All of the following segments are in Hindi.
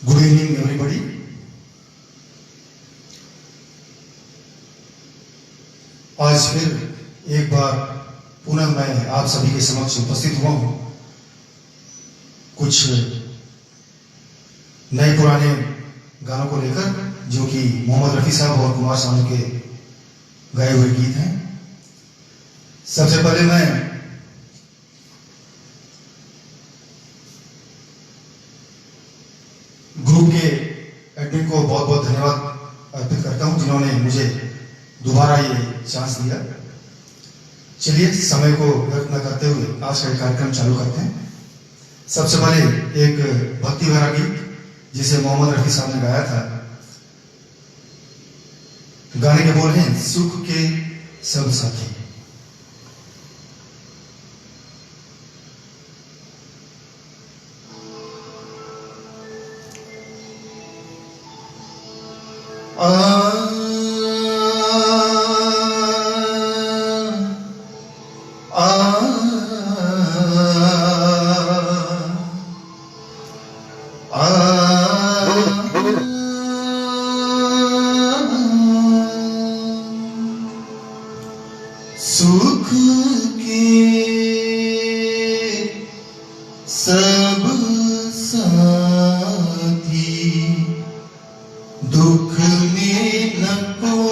Good evening everybody. आज फिर एक बार पुनः मैं आप सभी के समक्ष उपस्थित हुआ हूं कुछ नए पुराने गानों को लेकर, जो कि मोहम्मद रफी साहब और कुमार सानू के गाए हुए गीत हैं। सबसे पहले मैं ग्रुप के एडमिन को बहुत बहुत धन्यवाद अर्पित करता हूं, जिन्होंने मुझे दोबारा ये चांस दिया। चलिए समय को व्यर्थ न करते हुए आज का कार्यक्रम चालू करते हैं। सबसे पहले एक भक्ति भरा गीत जिसे मोहम्मद रफी साहब ने गाया था। गाने के बोल हैं सुख के सब साथी। सुख के सब साथी, दुख में न कोई।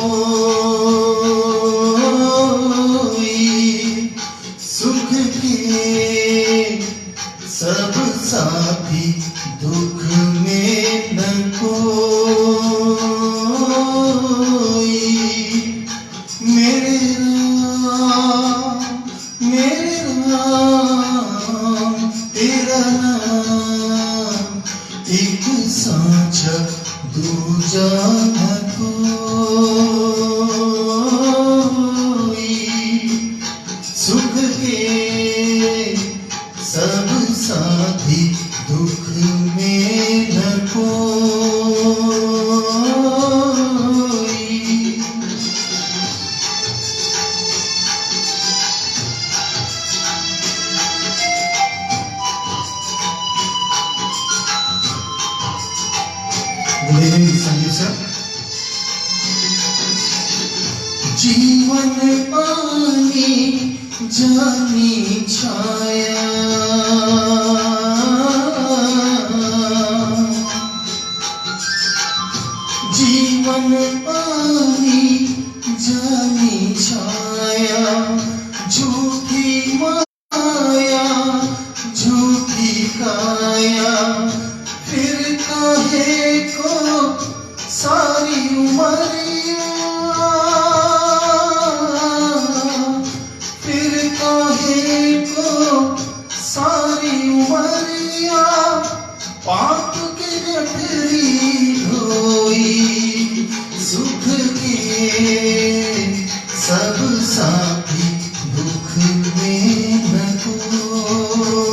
सुख के सब साथी, दुख में न कोई। मेरे राम तेरा नाम एक साझा दूजा न कोई। सुख के सब साथी, दुख में न कोई। संगीत सर। जीवन पानी जानी छाया, जीवन पानी जानी छाया। झूठी माया झूठी काया, फिर काहे को सारी उमरिया। फिर काहे को सारी उमरिया, पाप के गठरी ढोई। सुख के सब साथी, दुख में न कोई।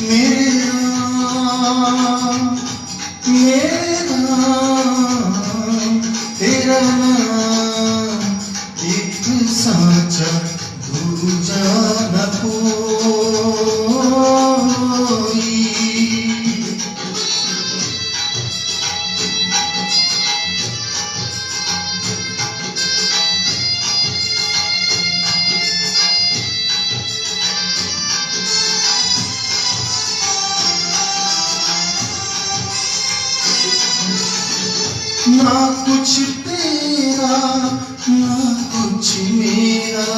मेरे राम तेरा नाम एक साचा दूजा न कोई। ना कुछ तेरा ना कुछ मेरा,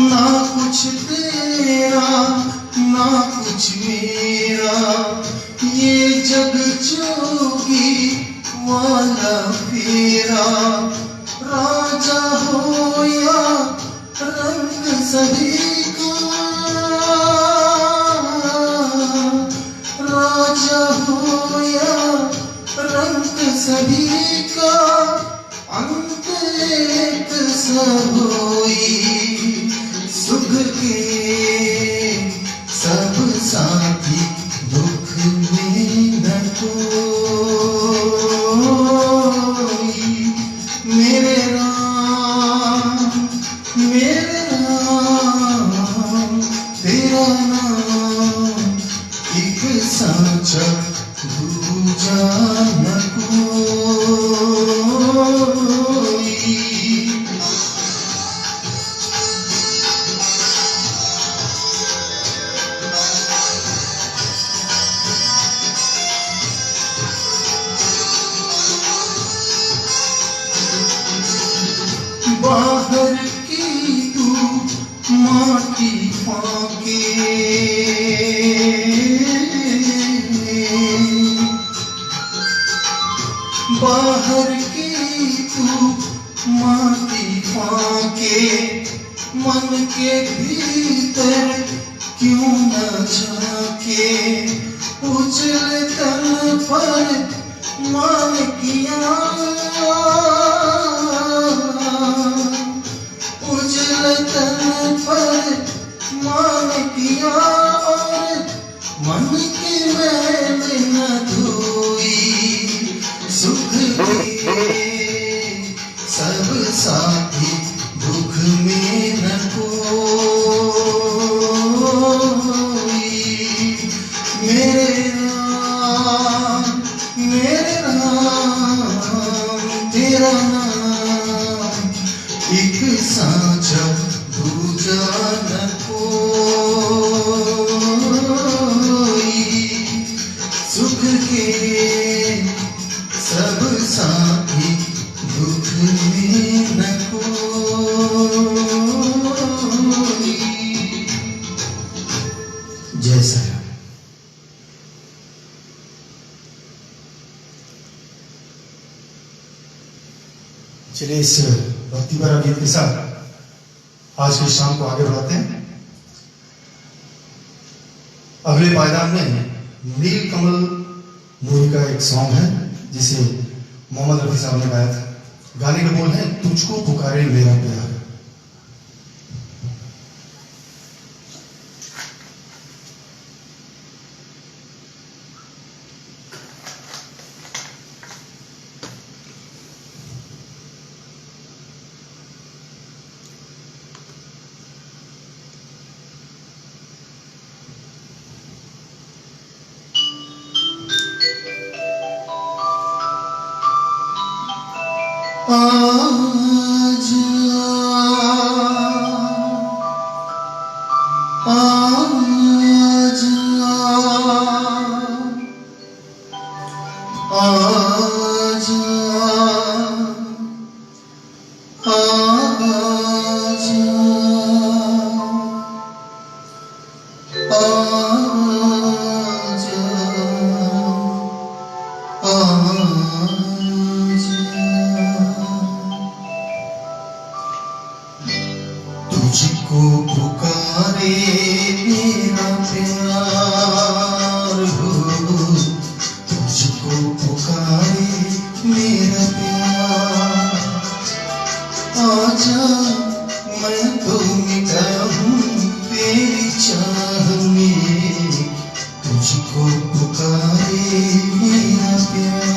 ना कुछ तेरा ना कुछ मेरा। ये जग जोगी वाला फेरा, राजा हो या रंग सभी का। राजा हो या रंग सभी का, अंत एक सा होई। सुख के सब साथी, दुख में न कोई। न कोई। बाहर की तू माटी फाके, बाहर की तू माटी फाके, मन के भीतर क्यों न झाके। उजले तन पर मान किया, उजले तन पर मान किया, और मन की मैल न धोई। सुख के सब साथी दुख में न कोई। मेरे राम तेरा नाम एक साँझा दूजा न कोई। सुख के सब साथी दुख में न कोई। जय श्री राम। चलिए इस भक्ति भरा गीत के साथ आज की शाम को आगे बढ़ाते हैं। अगले पायदान में नील कमल मूवी का एक सॉन्ग है जिसे मोहम्मद रफी साहब ने गाया था। गाने के बोल हैं तुझको पुकारे मेरा प्यार। आजा आजा आजा तुझको पुकारे मेरा प्यार हो, तुझको पुकारे मेरा प्यार। आजा मैं तो मिटा हूँ तेरी चाह में, तुझको पुकारे मेरा प्यार।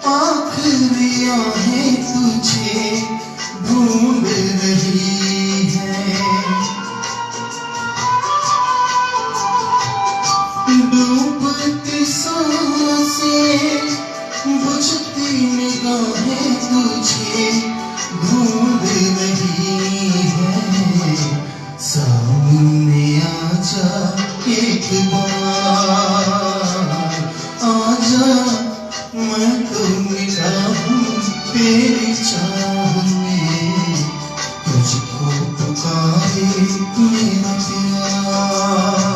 आखिरी आहें तुझे ढूंढ रही है, डूबती सांसें बुझती निगाहें तुझे ढूंढ रही है। सामने आजा एक बार, आजा मैं तो मिला हूँ तेरी चाह में, तुझको पुकारे मेरा प्यार।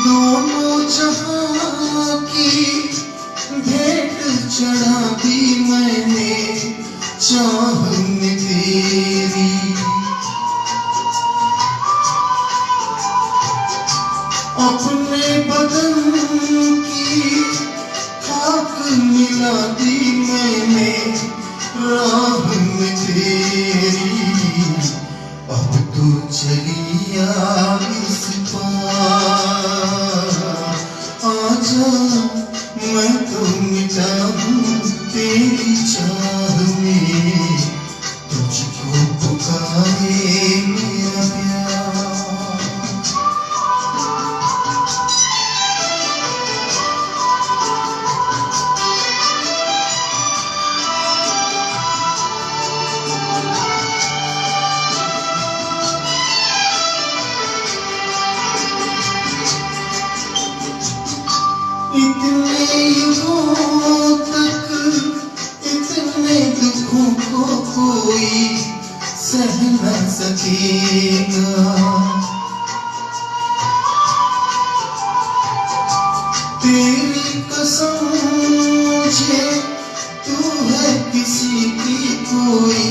दोनों जहां की भेंट चढ़ा दी मैंने चाह में तेरी। तू चलिया इस पार, आजा मैं तो मिटा हूँ तेरी चाह में, तुझको पुकारे मेरा प्यार। इतने युगों तक इतने दुखों को कोई सह न सकेगा, तेरी कसम मुझे तू है किसी की कोई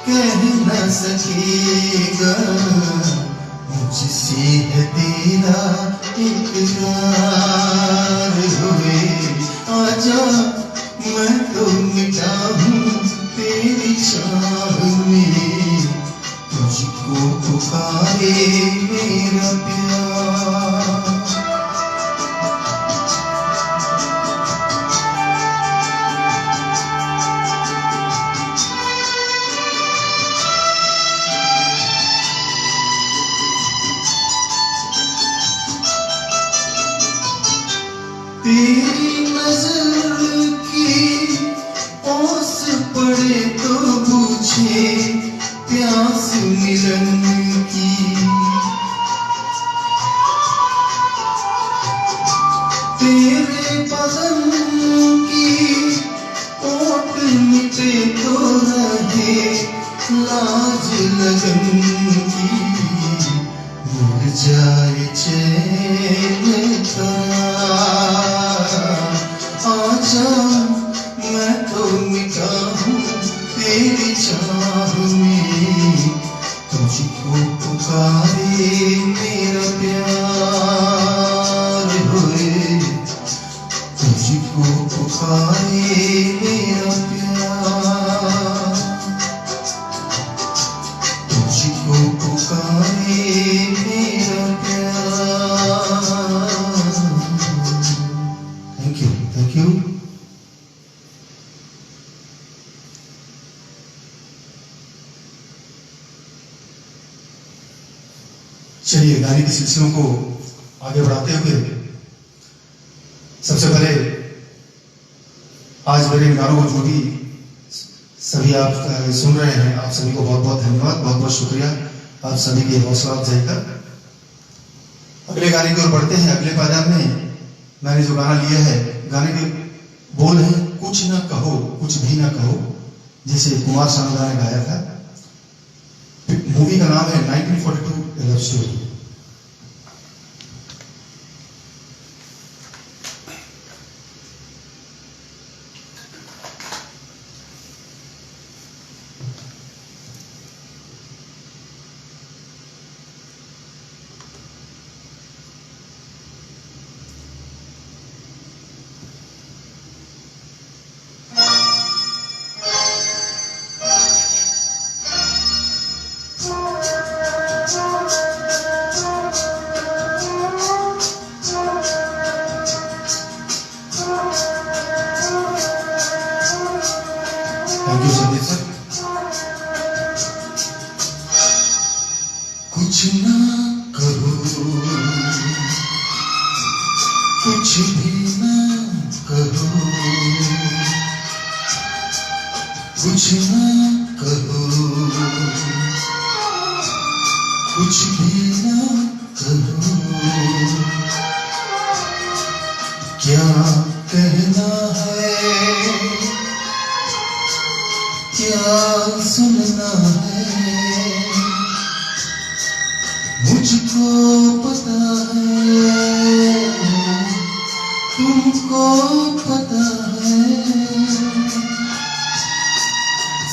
कह न सकेगा, मुझसे है तेरा इकरार हुए, आजा मैं तो मिटा हूँ तेरी चाह में, तुझको पुकारे मेरा प्यार। तेरी नजर की ओस पड़े तो बुझे प्यास मिलन की, तेरे बदन की ओट मिटे तो रहे लाज लगन की, मिल जाए चैन आजा मैं तो मिटा हूँ तेरी चाह में, तुझको पुकारे मेरा प्यार हुए, तुझको पुकारे मेरा प्यार, तुझको पुकारे मेरा प्यार। Thank you, thank you. चलिए गाने के सिलसिलों को आगे बढ़ाते हुए सबसे पहले आज मेरे गानों को जो भी सभी आप सुन रहे हैं, आप सभी को बहुत बहुत धन्यवाद, बहुत बहुत शुक्रिया आप सभी की हौसला अफजाई का। अगले गाने की ओर बढ़ते हैं। अगले पायदान में मैंने जो गाना लिया है, गाने के बोल हैं कुछ ना कहो कुछ भी ना कहो, जैसे कुमार सानू ने गाया था। मूवी का नाम है 1942 love story. Thank you Sandeep sir. कुछ ना कहो कुछ भी ना कहो, कुछ ना कहो कुछ भी ना कहो, क्या कहना है क्या सुनना है, मुझको पता है तुमको पता है,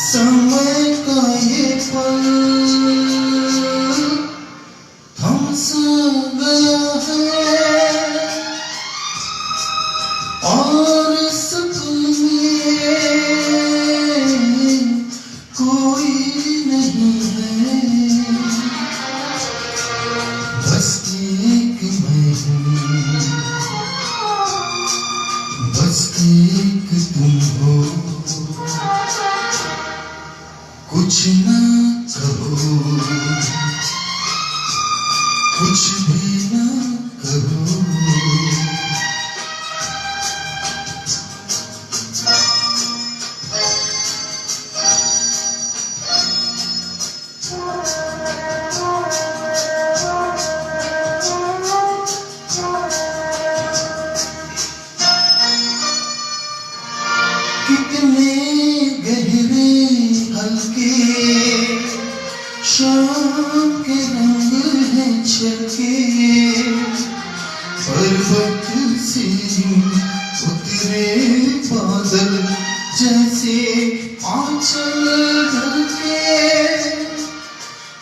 समय का ये पल थम सा गया है और सपने कोई नहीं है। शाम के रंग है छलके पर्वत से उतरे बादल जैसे आंचल ढलके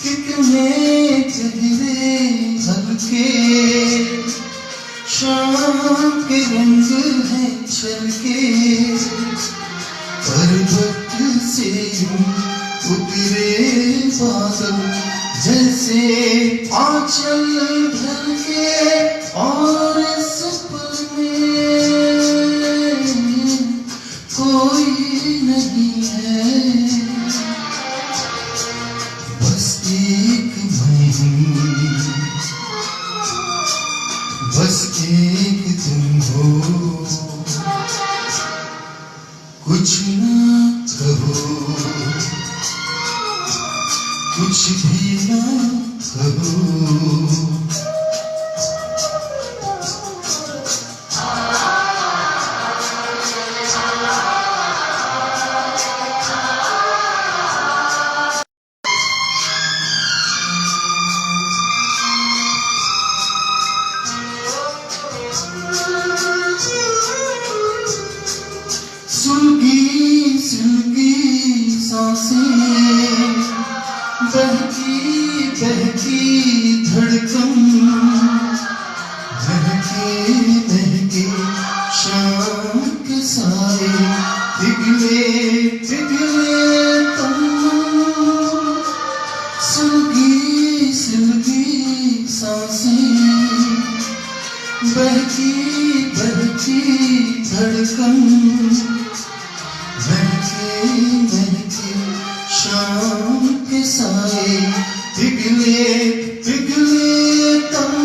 कितने गहरे हल्के शाम के रंग है छलके पर्वत से उतरे बादल जैसे आंचल ढलके और इस पल में कोई नहीं है बस एक मैं हूँ बस एक तुम हो कुछ ना कहो कुछ भी ना कहो सुलगी सुलगी सांसें बहकी बहकी धड़कन महके महके शाम के साए पिघले पिघले तन सुलगी सुलगी सांसें बहकी बहकी धड़कन महके महके शाम के साए पिघले पिघले तन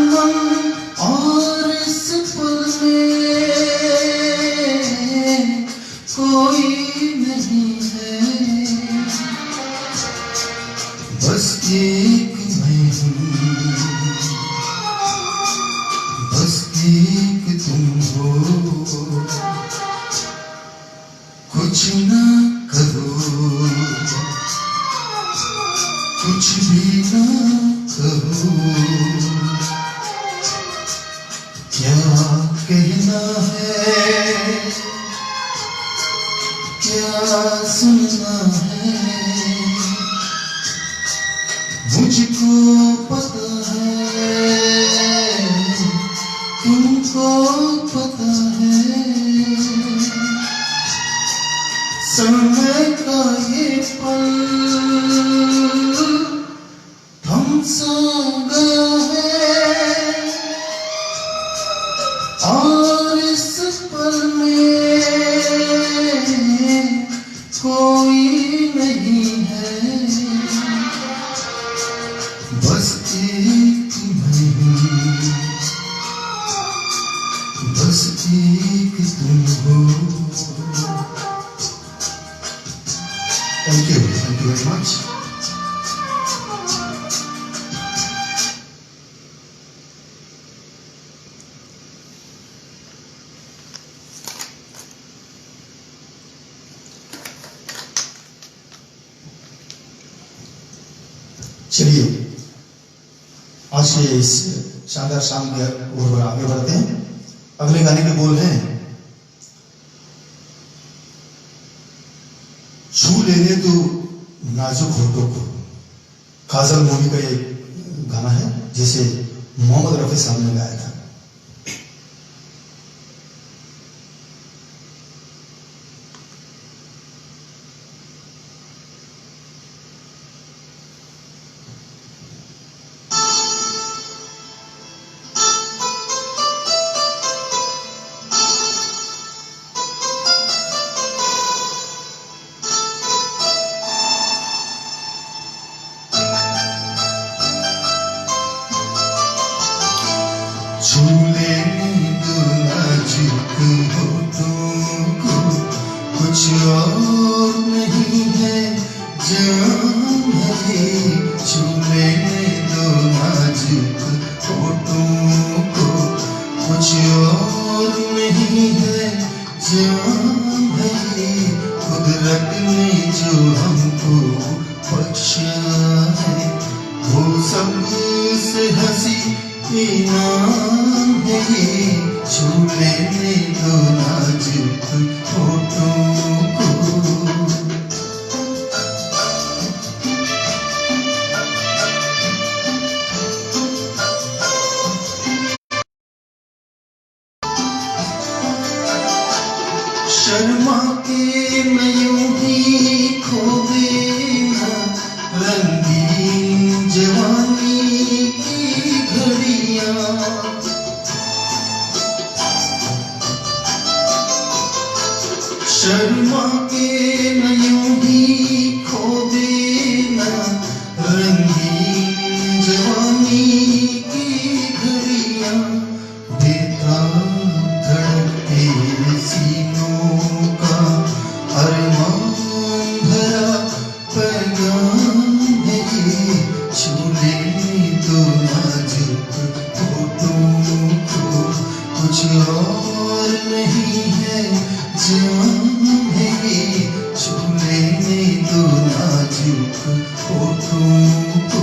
और इस पल में कोई नहीं है बस एक मैं हूँ बस एक तुम हो कुछ ना करो कुछ भी ना कहो क्या कहना है क्या सुनना है मुझको पता है तुमको पता है समय का ये पल थम सा गया है और इस पल में कोई नहीं है बस एक मैं हूँ बस एक तुम हो Thank you very much. चलिए आज के इस शानदार शाम के ओर आगे बढ़ते हैं। अगले गाने के बोल हैं छू लेने तो नाजुक होठों को। काजल मूवी का ये गाना है जिसे मोहम्मद रफी साहब ने गाया था। नाम है ये, छू लेने दो नाजुक होठों को। शर्मा के मैं यूं ही खो गया, रंगीन जवानी की घड़ियां। शर्मा के मैं यूं ही खो गया, रंगीन जवानी की घड़ियां। बेताब धड़कते सीनों का अरमान भरा पैगाम है ये, छू लेने दो नाजुक होठों को। कुछ और नहीं है जान है ये, छू लेने दो नाजुक होठों को।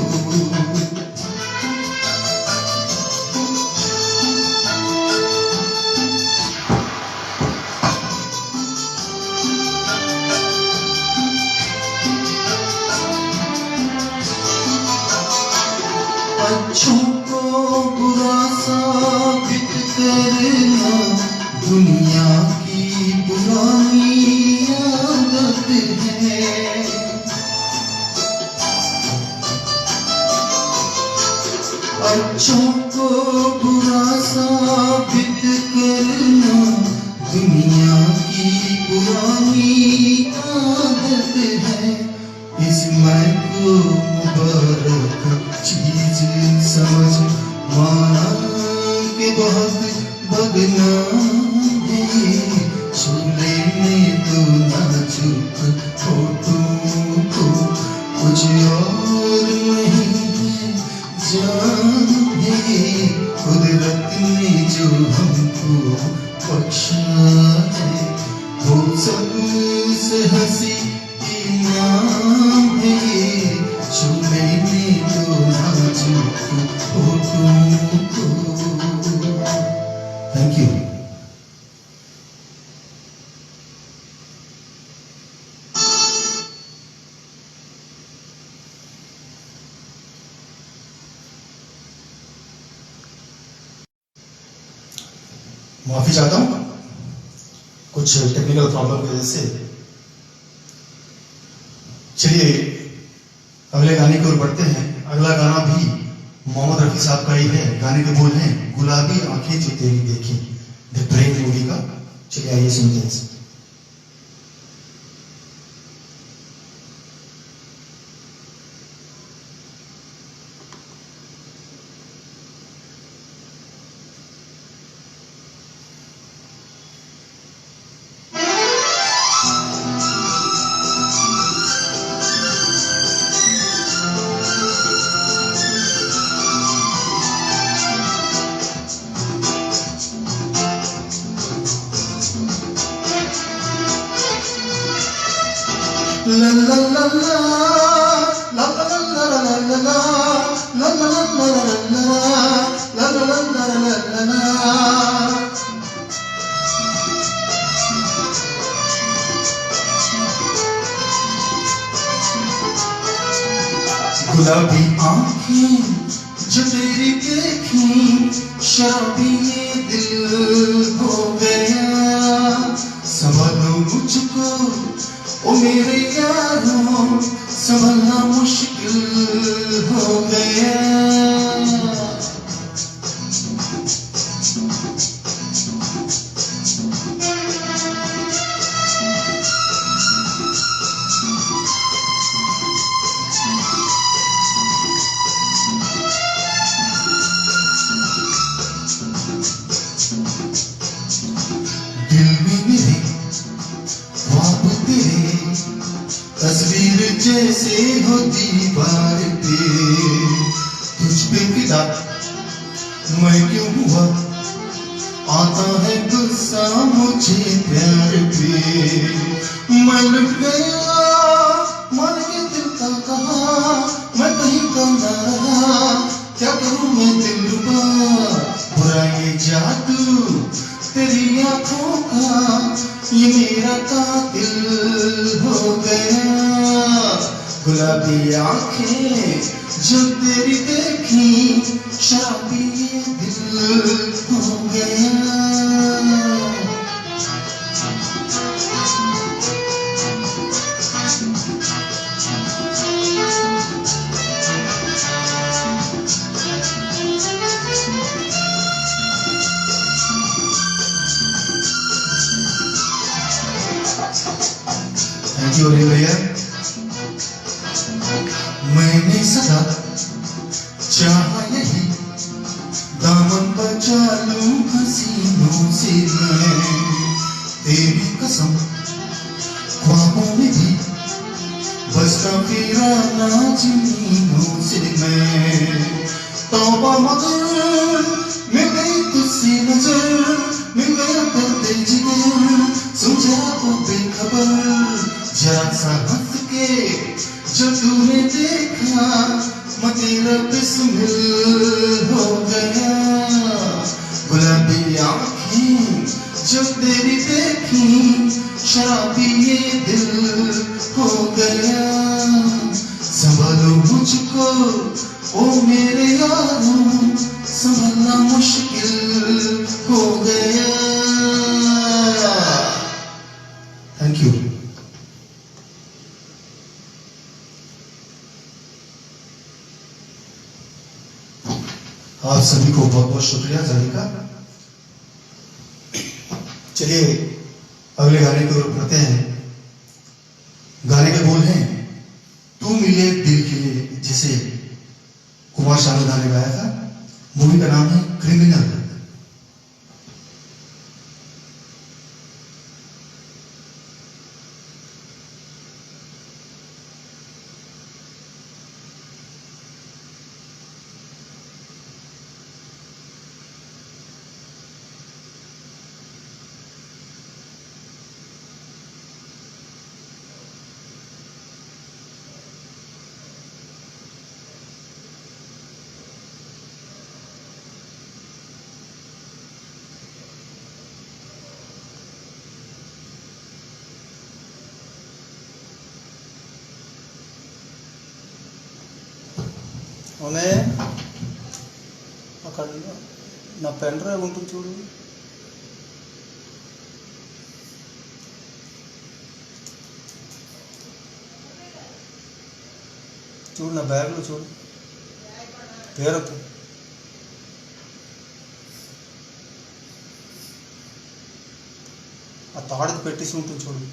अच्छों को बुरा साबित करना दुनिया की पुरानी आदत है। अच्छों को बुरा साबित करना दुनिया की पुरानी आदत है। इसमें को मुबारक चीज समझ माना के बहुत बदनाम है ये, छू लेने दो नाजुक होठों को। कुछ और नहीं है जान है ये, कुदरत ने जो हमको बख्शा है, वो सबसे हंसी इनाम है ये, छू लेने दो नाजुक होठों को। Thank you. माफी चाहता हूँ कुछ टेक्निकल प्रॉब्लम की वजह से। चलिए अगले गाने की ओर बढ़ते हैं। अगला गाना भी मोहम्मद रफी साहब का ही है। गाने के बोल हैं गुलाबी आंखें जो तेरी देखी, द प्रेम मूवी का। चलिए आइए सुनते हैं। La la la la la la la la la la la la la la la la। गुलाबी आंखें जो तेरी देखी, शराबी ये दिल हो गया। संभालो मुझको ओ मेरे यारों, संभलना मुश्किल हो गया। दिल में मेरे ख्वाब तेरे, तस्वीर जैसे हो दीवार पे। तुझ पे फिदा मैं क्यों हुआ, आता है गुस्सा मुझे प्यार पे। मैं लुट गया मान के दिल का कहा, मैं कहीं का ना रहा। क्या करूं मैं दिलरुबा, बुरा ये जादू तेरी आंखों का, ये मेरा कातिल हो गया। गुलाबी आंखें जो तेरी देखी, शराबी ये दिल हो गया। थैंक यू भैया। मैंने सदा चाहा यही, दामन बचा लूं हसीनों से मैं, तेरी कसम ख्वाबों में भी बसता फिरा ना जमीनों से मैं। तौबा मगर मिले तुझसे नजर, मिल गया दर्द जिगर, सुन जरा वो बेखबर, जरा सा हंस के जो तूने देखा, मैं तेरा बिस्मिल हो गया। गुलाबी आँखें जो तेरी देखी, शराबी ये दिल हो गया। संभालो मुझको ओ मेरे यारों, संभलना मुश्किल हो गया। Thank you. आप सभी को बहुत बहुत शुक्रिया जाने का। चलिए अगले गाने की ओर बढ़ते हैं। गाने के बोल हैं, तू मिले दिल के लिए, जिसे कुमार शानू ने गाया था। मूवी का नाम है क्रिमिनल। అక్కడ నా పెన్ డ్రైవ్ ఉంటుంది చూడు, చూడు నా బ్యాగ్లో చూడు, పేరొద్దు. ఆ తాడుది పెట్టేసి ఉంటుంది చూడు.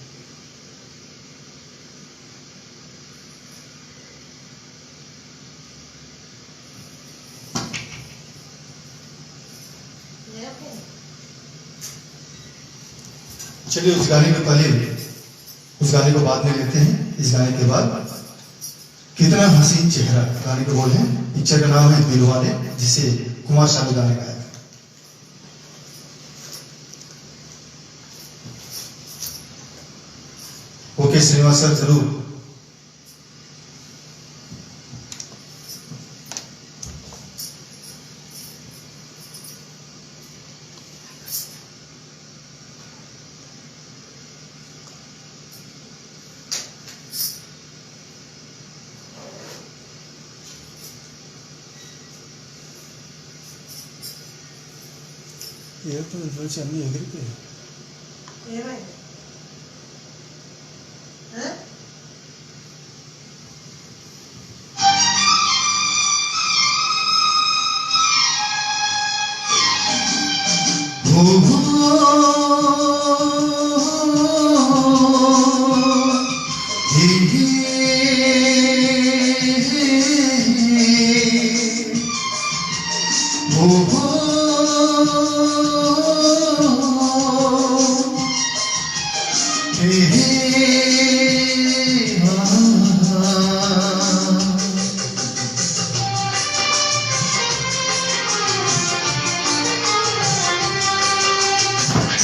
चलिए उस गाने को पहले, उस गाने को बाद में लेते हैं। इस गाने के बाद कितना हसीन चेहरा गाने को बोले। पिक्चर का नाम है दिलवाले, जिसे कुमार शानू ने गाया। ओके श्रीनिवास सर जरूर। ఏదో చూసి అన్నీ ఎగిరిపోయాయి. ఏమైంది?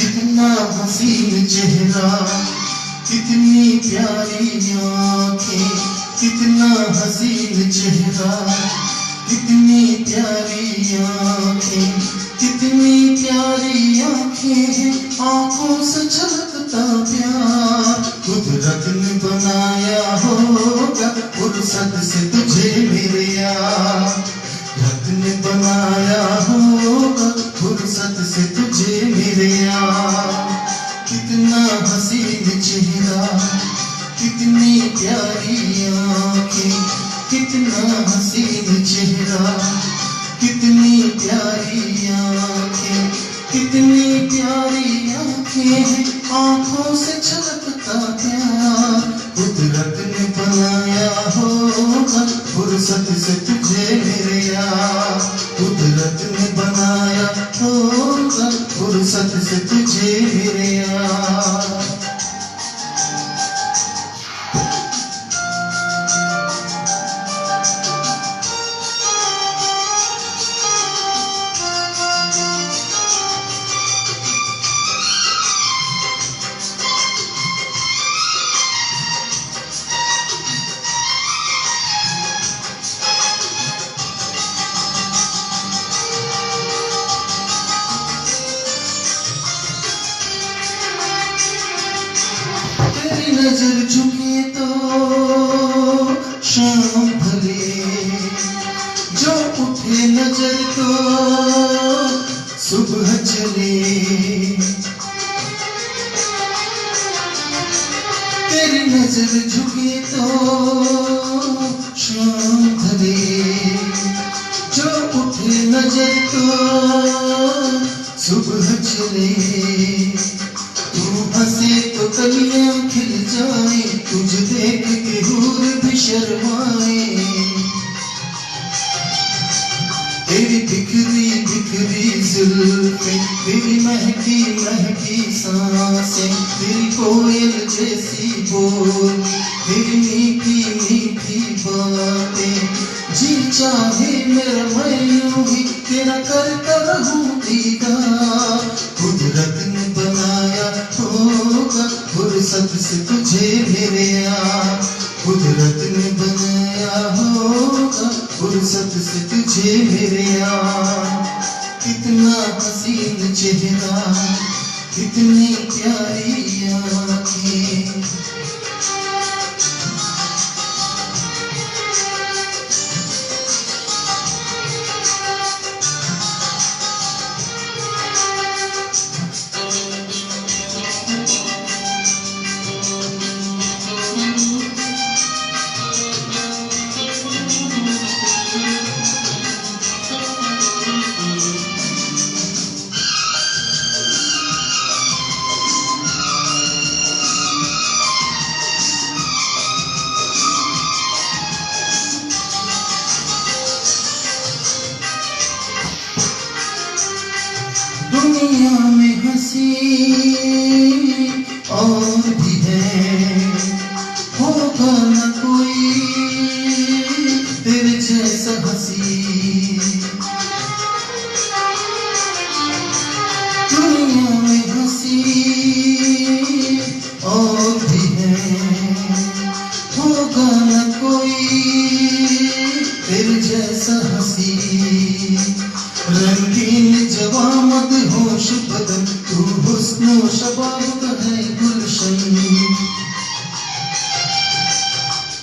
कितना हसीन चेहरा, कितनी प्यारी आंखें, कितना हसीन चेहरा, कितनी प्यारी आँखें, कितनी प्यारी आँखें हैं, आँखों से झलकता प्यार। कुदरत ने बनाया होगा फुर्सत से तुझे मेरे यार, कुदरत ने बनाया होगा फुर्सत से तुझे मेरे यार। कितना हसीन चेहरा, कितनी प्यारी आँखें, कितना हसीन चेहरा, कितनी प्यारी आँखें, कितनी प्यारी आँखें हैं, आँखों से झलकता प्यार। कुदरत ने बनाया होगा फुर्सत से तुझे मेरे यार, कुदरत ने बनाया होगा फुर्सत से तुझे मेरे यार। नजर झुके तो शाम ढले, जो उठे नजर तो सुबह चले। तेरी नजर झुके तो शाम ढले, जो उठे नजर तो सुबह चले। तू हंसे तो कलियां खिल जाए, तुझे देख के हूर भी शर्माए। तेरी बिखरी बिखरी जुल्फें, तेरी महकी महकी सांसें, तेरी कोयल जैसी बोल, तेरी मीठी मीठी बातें। जी चाहे मेरा मैं यूं ही तेरा करता रहूं दीदार। कुदरत ने बनाया होगा फुर्सत से तुझे मेरे यार, कुदरत ने बनाया होगा फुर्सत से तुझे मेरे यार। कितना हसीन चेहरा, कितनी प्यारी आँखें। दुनिया में हंसी और भी है, होगा न कोई तेरे जैसा हंसी। दुनिया में हंसी और भी है, होगा न कोई तेरे जैसा हंसी। रंगीन जवां मदहोश बदन, तू हुस्न शबाब का है गुलशन।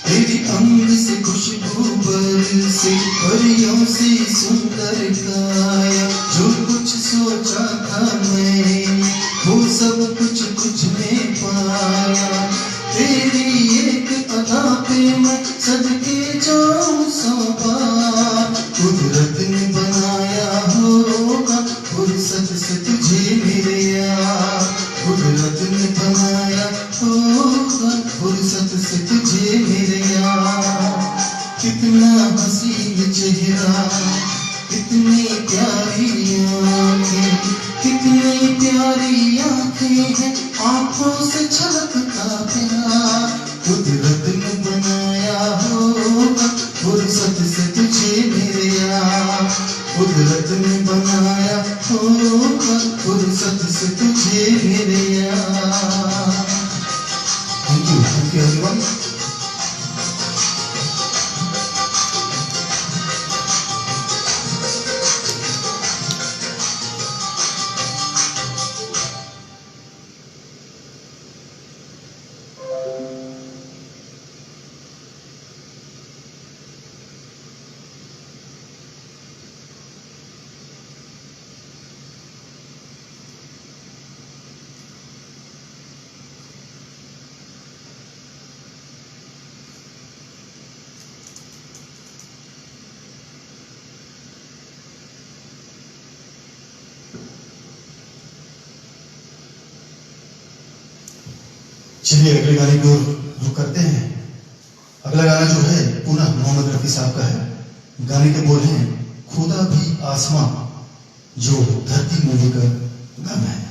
तेरी अंग से खुशबू बरसे, परियों से सुंदर काया। जो कुछ सोचा था मैंने, वो सब कुछ तुझ में पाया। तेरी एक अदा पे मैं सदके जाऊं सौ बार। कुदरत ने बनाया होगा फुर्सत से तुझे मेरे यार, कुदरत ने बनाया होगा फुर्सत से तुझे मेरे यार। कितना हसीन चेहरा, कितनी प्यारी आँखें, कितनी प्यारी आँखें हैं, आँखों से झलकता प्यार। कुदरत ने बनाया होगा फुर्सत से तुझे मेरे यार, कुदरत ने बनाया होगा फुर्सत से तुझे मेरे यार। Thank you everyone. चलिए अगले गाने की ओर रुख करते हैं। अगला गाना जो है पुनः मोहम्मद रफी साहब का है। गाने के बोल हैं खुदा भी आसमां, जो धरती मूवी का गाना है।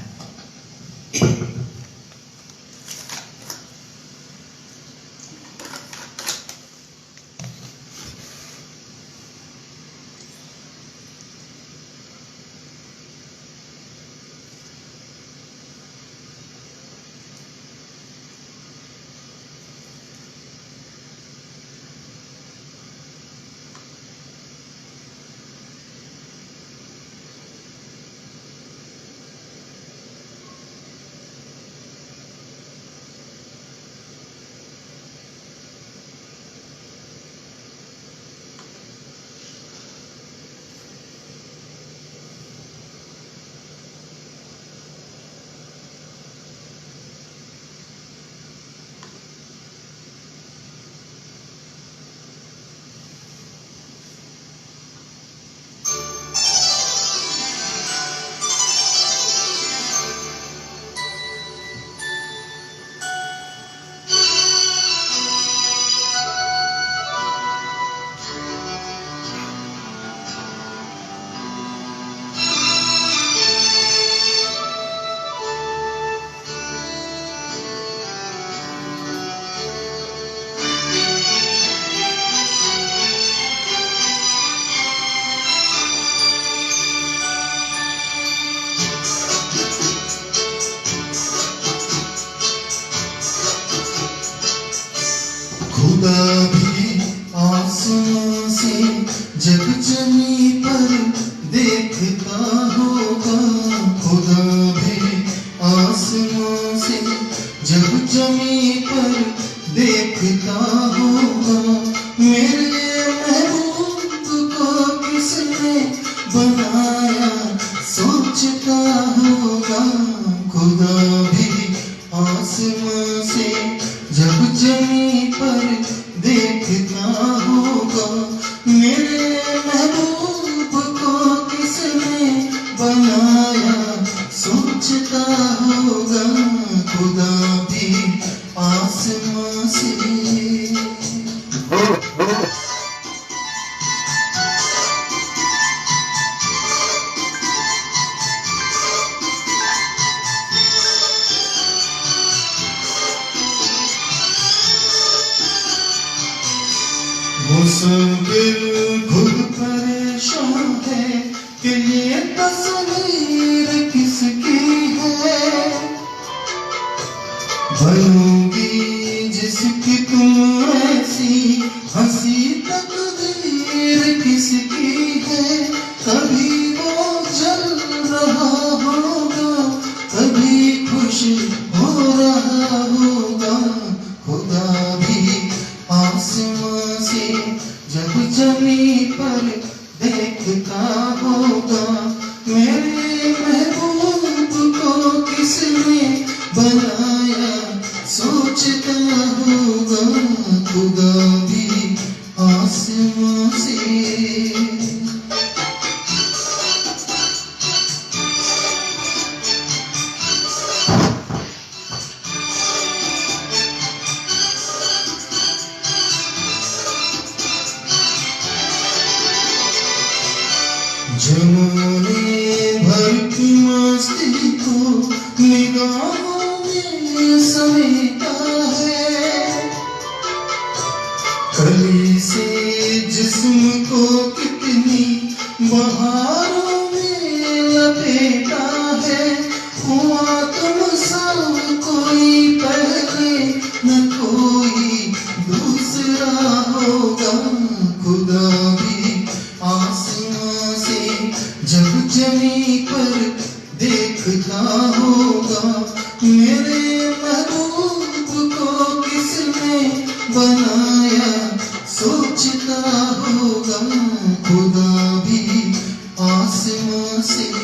खुदा भी आसमां से जब जमी पर देखता होगा। खुदा भी आसमां से जब जमी पर देखता होगा। मेरे महबूब को किसने बनाया सोचता होगा। खुदा भी आसमां से जब जमी पर देखता होगा। मेरे महबूब को किसने बनाया सोचता होगा। खुदा भी आसमां से मुसाफिर खुद परेशान है कि ये तस्वीर किसकी है। बनोगी जिसकी तुम ऐसी हंसी तकदीर किसकी है। कभी वो जल रहा होगा, कभी खुश हो रहा होगा। खुदा भी आसमां से जब जमी पर देखता होगा। मेरे महबूब को किसने बनाया सोचता होगा। खुदा भी आसमां से जमाने भर की मस्ती को निगाहों में समेटा है। कली से जिस्म को कितनी बहारों में लपेटा है। हुआ तुम सब कोई पहले न कोई दूसरा होगा। खुदा भी आसमां से जब जमी पर देखता होगा। मेरे महबूब को किसने बनाया सोचता होगा। खुदा भी आसमां से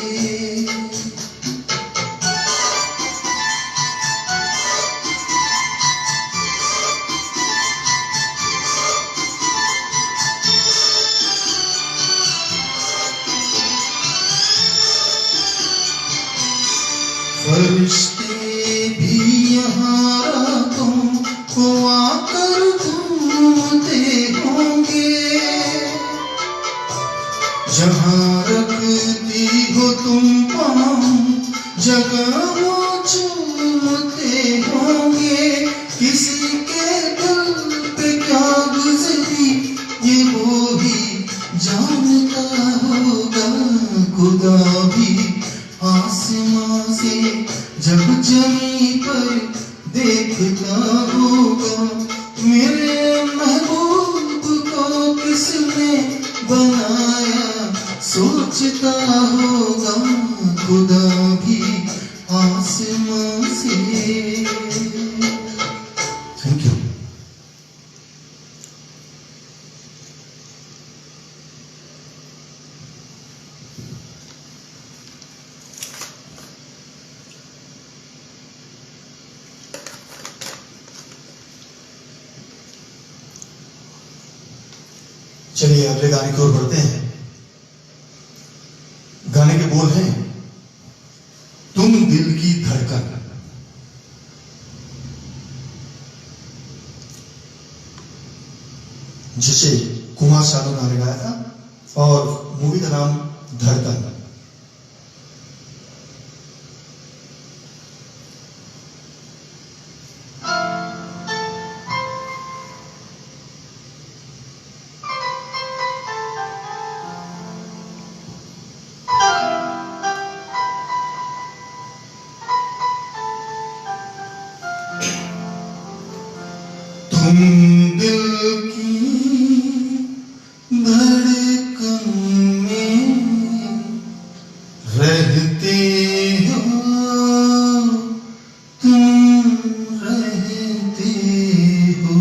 फरिश्ते भी यहाँ जहाँ रखती हो तुम पाँव जगह वो चूमते होंगे। किसी के दिल पे क्या गुजरी ये वो ही जानता होगा। खुदा भी आसमां से जब जमी पर देखता होगा। मेरे महबूब को किसने बनाया सोचता होगा। खुदा भी आसमां से। Thank you. चलिए अगले गाने की ओर बढ़ते हैं। गाने के बोल हैं तुम दिल की धड़कन। जिसे कुमार सानू ने गाया था और मूवी का नाम धड़कन। तुम दिल की धड़कन में रहते हो। तुम रहते हो।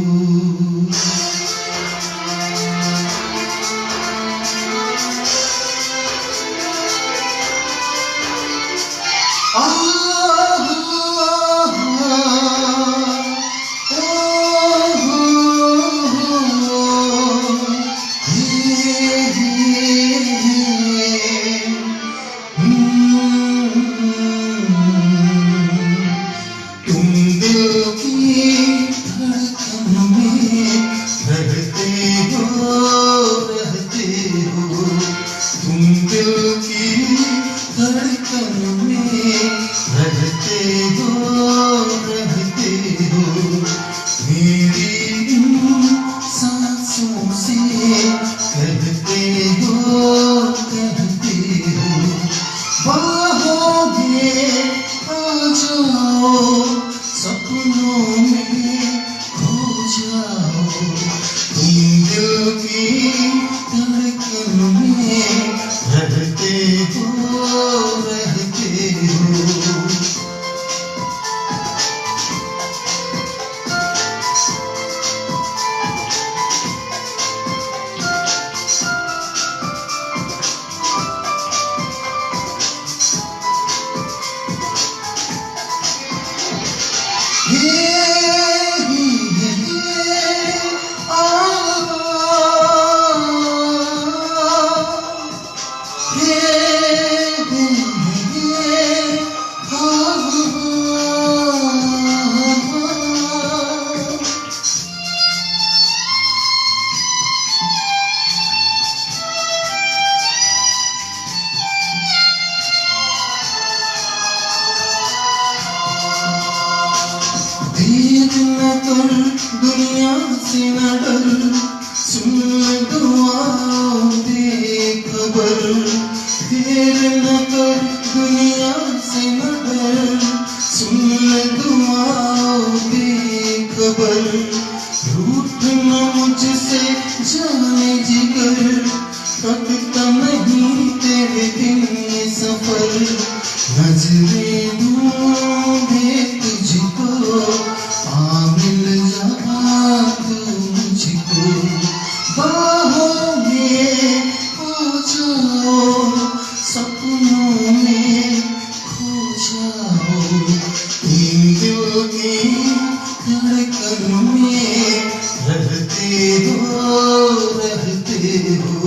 दुनिया से न डर, सुन दुआओं दे खबर। देर न कर दुनिया से न डर, सुन दुआओं दे खबर। रूठ न मुझसे जाने जिगर, कटता नहीं तेरे दिन ये सफर। नजरें ढूंढे तुझको, आ मिल जा तू मुझको। बाहों में खो जाओ, सपनों में खो जाओ। इन दिल की धड़कन में रहते हो, रहते हो।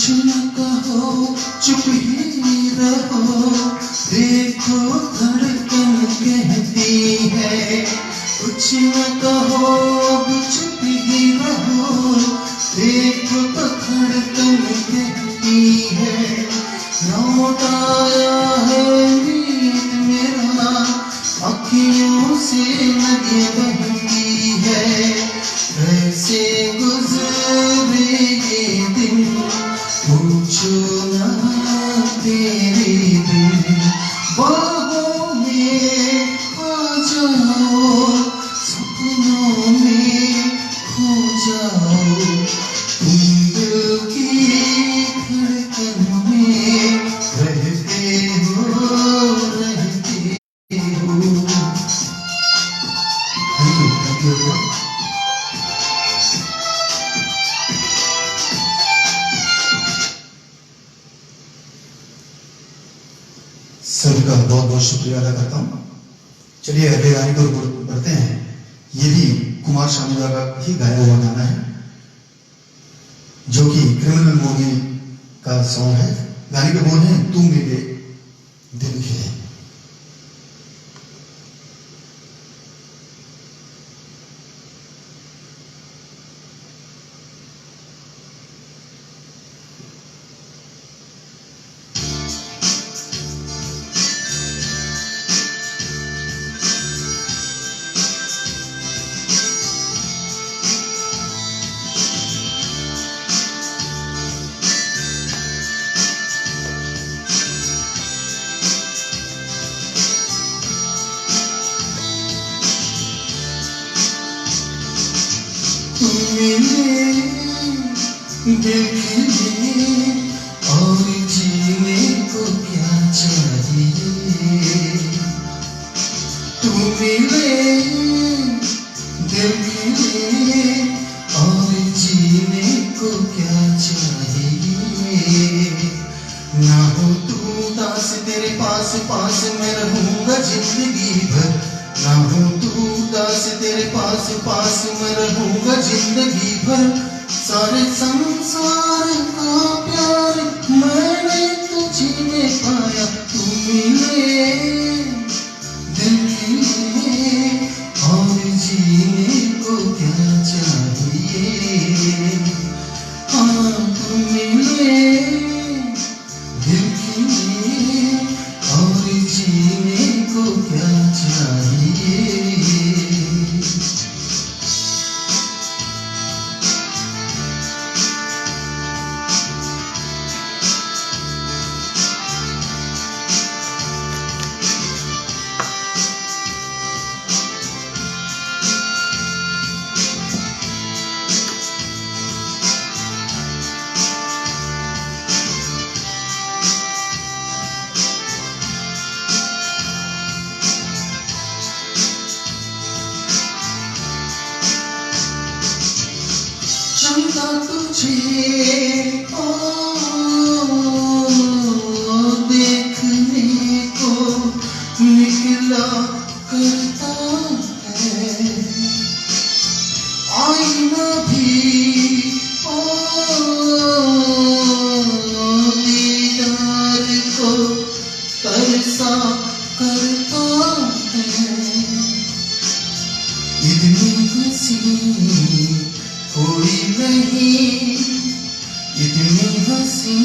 न कहो चुप ही रहो, देखो धड़कन कहती है। कुछ न कहो अब चुप ही रहो, देखो तो धड़कन कहती है। लौट आया है नींद मेरा, अखियों से लगे बहती है। कैसे गुजरे ये दिन, पूछो ना तेरे दिन। बाहों में आ जाओ, सपनों में खो जाओ, तुम दिल की धड़कन में रहते हो, रहते हो। Thank you. सभी का बहुत बहुत शुक्रिया अदा करता हूँ। चलिए अगले गाने को बढ़ते हैं। ये भी कुमार शानू का ही गाया हुआ गाना है, जो कि क्रिमिनल मूवी का सॉन्ग है। गाने के बोल हैं तू मेरे दिल के। मिले देखने और जीने को क्या चाहिए। तू मिले देखने और जीने को क्या चाहिए। ना हो तू दास तेरे पास पास मैं रहूंगा जिंदगी भर। ना हो तू दास तेरे पास पास मैं रहूंगा जिंदगी भर। सारे संसार का प्यार मैंने तुझी में पाया। तू मिले दिल खिले और जीने को क्या चाहिए। हाँ तू मिले दिल खिले और जीने को क्या चाहिए। चंदा तुझे देखने को निकला करता है। आईना भी दीदार को तरसा करता है। इतनी हंसी कोई नहीं, इतनी हंसी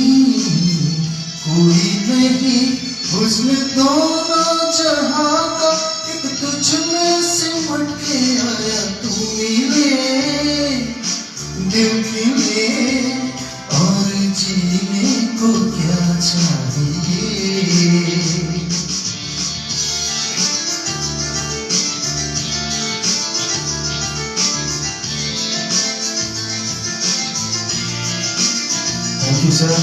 कोई नहीं। हुस्न दोनों जहां का एक तुझ में सिमट के आया। तू मिले दिल खिले और जीने को क्या चाहिए। Thank you sir.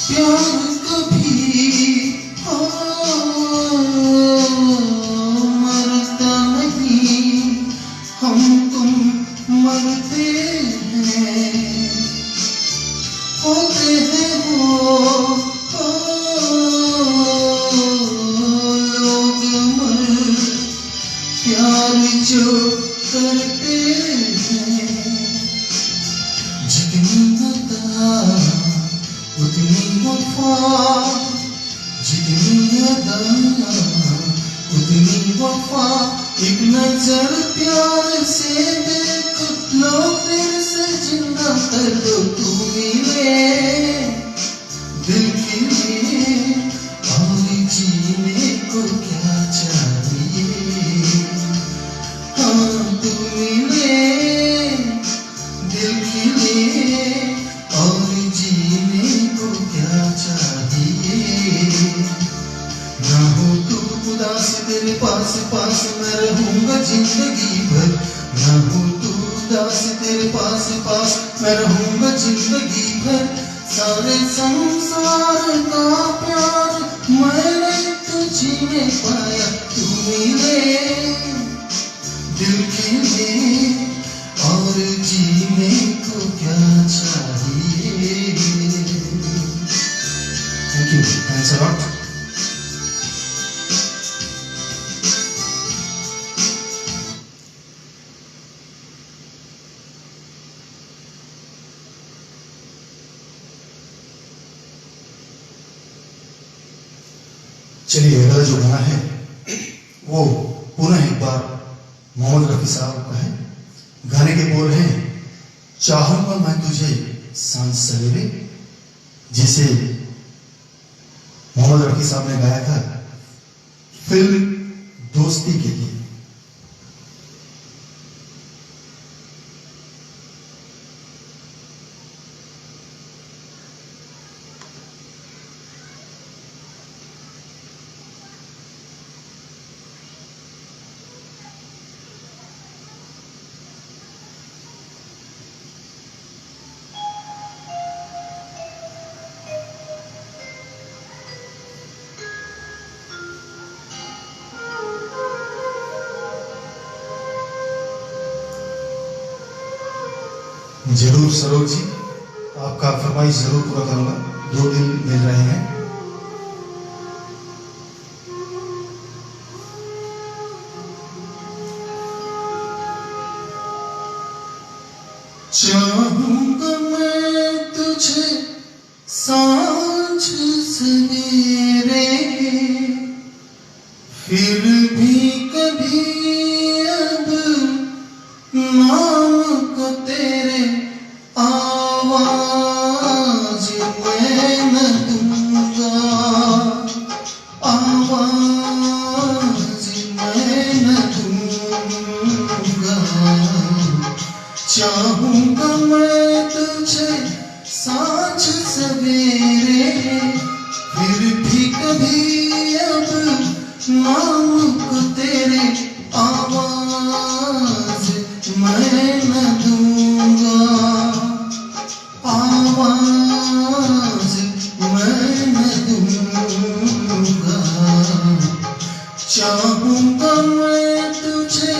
प्यार कभी मरता नहीं, हम तुम मरते हैं। होते हैं वो लोग मर प्यार जो करते हैं। जितनी अदा उतनी वफा, जितनी अदा उतनी वफा। एक नजर प्यार से देख लो, फिर से जिंदा कर दो। तू मिले दिल के लिए और जीने को क्या चाहिए। हाँ तू मिले दिल के लिए और जीने को क्या चाहिए। ना हो तू उदास तेरे पास पास मैं रहूंगा जिंदगी भर। ना हो तू उदास तेरे पास पास मैं रहूंगा जिंदगी भर। सारे संसार का प्यार मैंने तुझी में पाया। तू मिले दिल के लिए और जीने को क्या चाहिए। Thank you, thanks a lot. चलिए अगला जो गाना है वो पुनः एक बार मोहम्मद रफी साहब का है। गाने के बोल हैं, चाहूंगा मैं तुझे सांझ सवेरे, जिसे मोहम्मद रफी साहब ने गाया था फिल्म दोस्ती के लिए। जरूर सरोज जी, आपका फरमाइश जरूर पूरा करूंगा। 2 दिन मिल रहे हैं। चाहूंगा मैं तुझे सांझ सवेरे, फिर भी कभी अब नाम को तेरे आवाज मैं न दूंगा। आवाज मैं न दूंगा। चाहूंगा मैं तुझे सांझ सवेरे, फिर भी कभी अब नाम को तेरे आवाज मैं न दूंगा। आवाज मैं न दूंगा। चाहूंगा मैं तुझे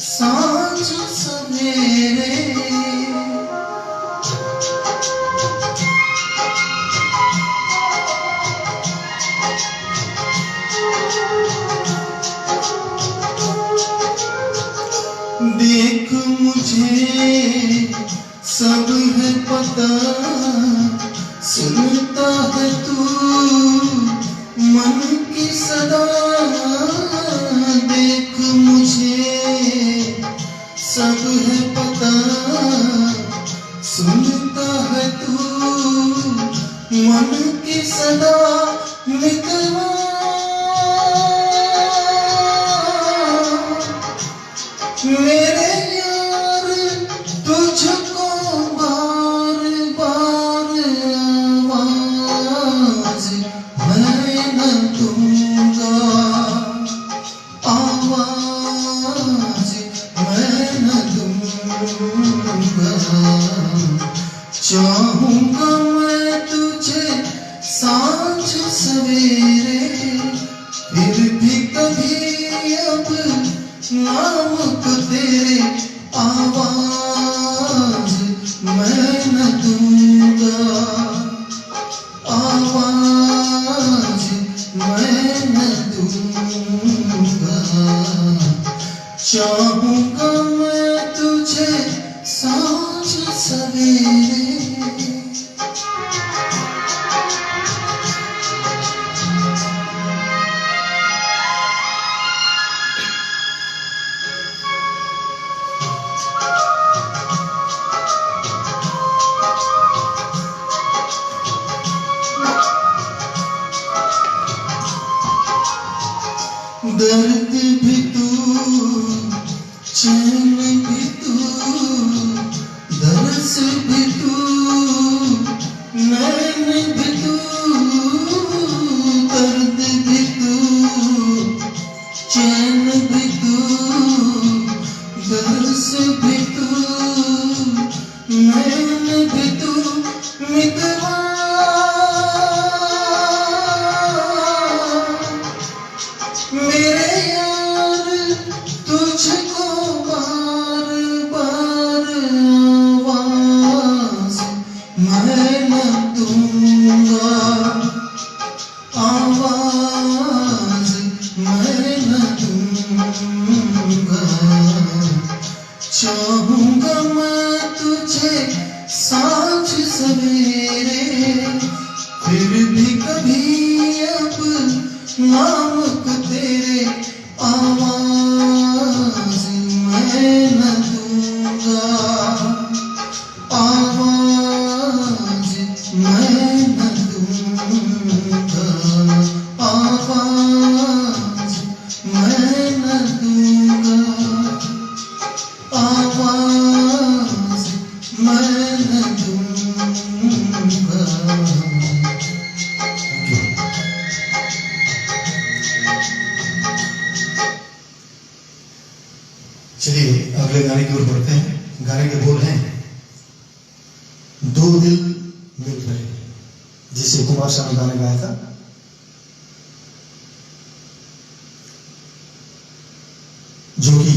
सांझ सवेरे। देख मुझे सब है पता, सुनता है तू मन की सदा। देख मुझे सब है पता, सुनता है तू मन की सदा। मितना मेरे यार तुझको बार बार आवाज मैं न दूंगा। आवाज मैं न दूंगा। चाहूंगा मैं तुझे सांझ सवेरे, फिर भी कभी अब नाम को तेरे आवाज मैं न दूंगा। दर्द भी तू, चैन भी तू, दर्द भी तू, नैन भी तू, दर्द भी तू, चैन भी तू, दर्द भी तू, नैन भी तू, मितवा मेरे यार तुझको बार बार आवाज मैं न दूंगा, आवाज मैं न दूंगा। चाहूंगा मैं तुझे सांझ सवेरे, फिर भी कभी अब नाम को तेरे आवाज मैं न दूंगा, आवाज मैं न दूंगा, आवाज मैं न दूंगा, आवाज मैं न दूंगा। चलिए अगले गाने की ओर बढ़ते हैं। गाने के बोल हैं दो दिल मिल रहे, जिसे कुमार शानू ने गाया था। जो कि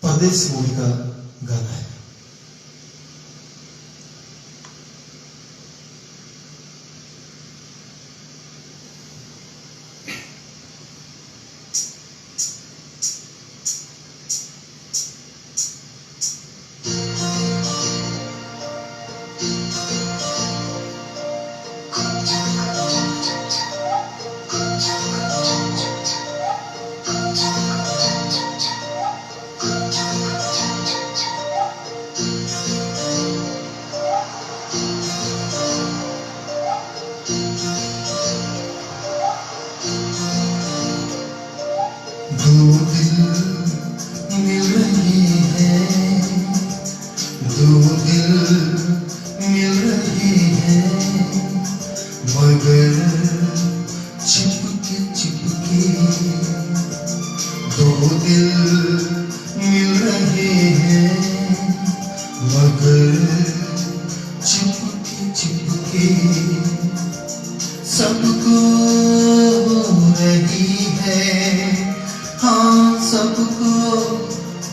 परदेस मूवी का गाना है। दो दिल मिल रहे हैं, दो दिल मिल रहे हैं, मगर चिपके चिपके। दो दिल मिल रहे हैं, मगर चिपके चिपके। सबको हो रही है, हाँ सबको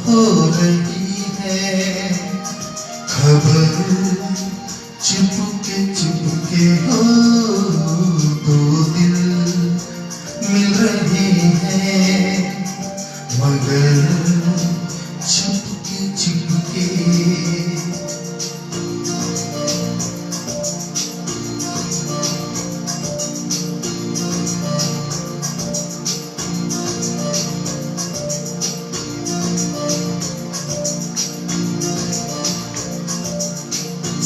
हो रही है खबर, चुपके चुपके हो। दो दिल मिल रहे हैं, मगर चुपके चुपके।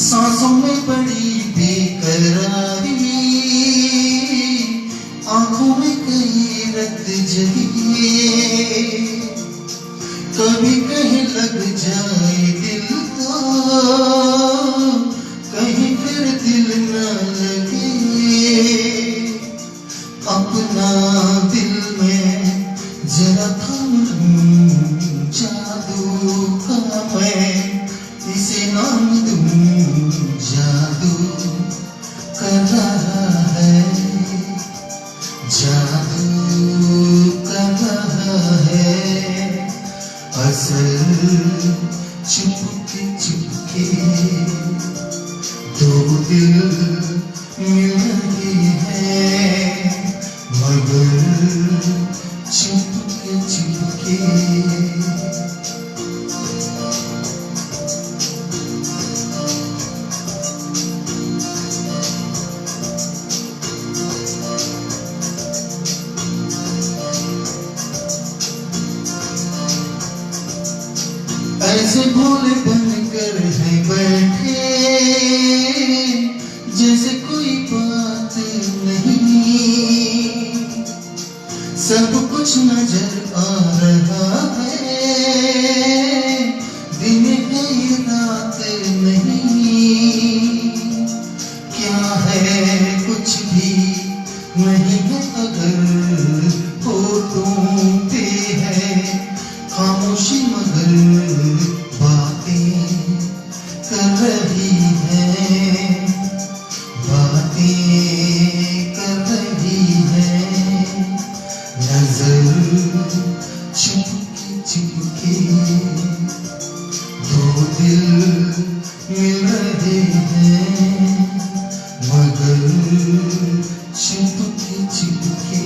सांसों में बड़ी बेकरारी, आंखों में कई रत जगी। कभी कहीं लग जाए दिल तो, कहीं फिर दिल न लगे। अपना दिल में जरा थम जादू का मैं इसे नाम दूं, जादू कर रहा है, जादू कर रहा है। असल चुपके चुपके दो दिल मिल रहे हैं, मगर चुपके चुपके। ऐसे भोले बनकर है बैठे, जैसे कोई बात नहीं। सब कुछ नजर आ रहा है, दिन है ये रात नहीं, क्या है कुछ भी नहीं है अगर होठों पे है खामोशी मगर बातें कर रही है, बातें कर रही है, नजर चुपके चुपके दो दिल मिल रहे हैं मगर चुपके चुपके।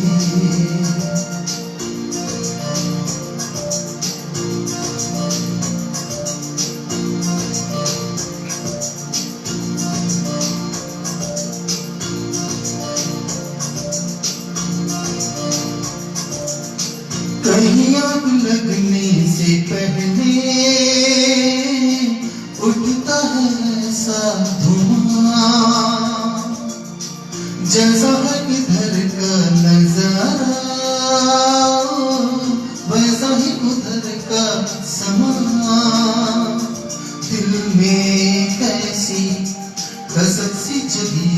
कहीं आग लगने से पहले उठता है ऐसा धुआं, जैसा है इधर का नजारा वैसा ही उधर का समा, दिल में कैसी कसक सी जगी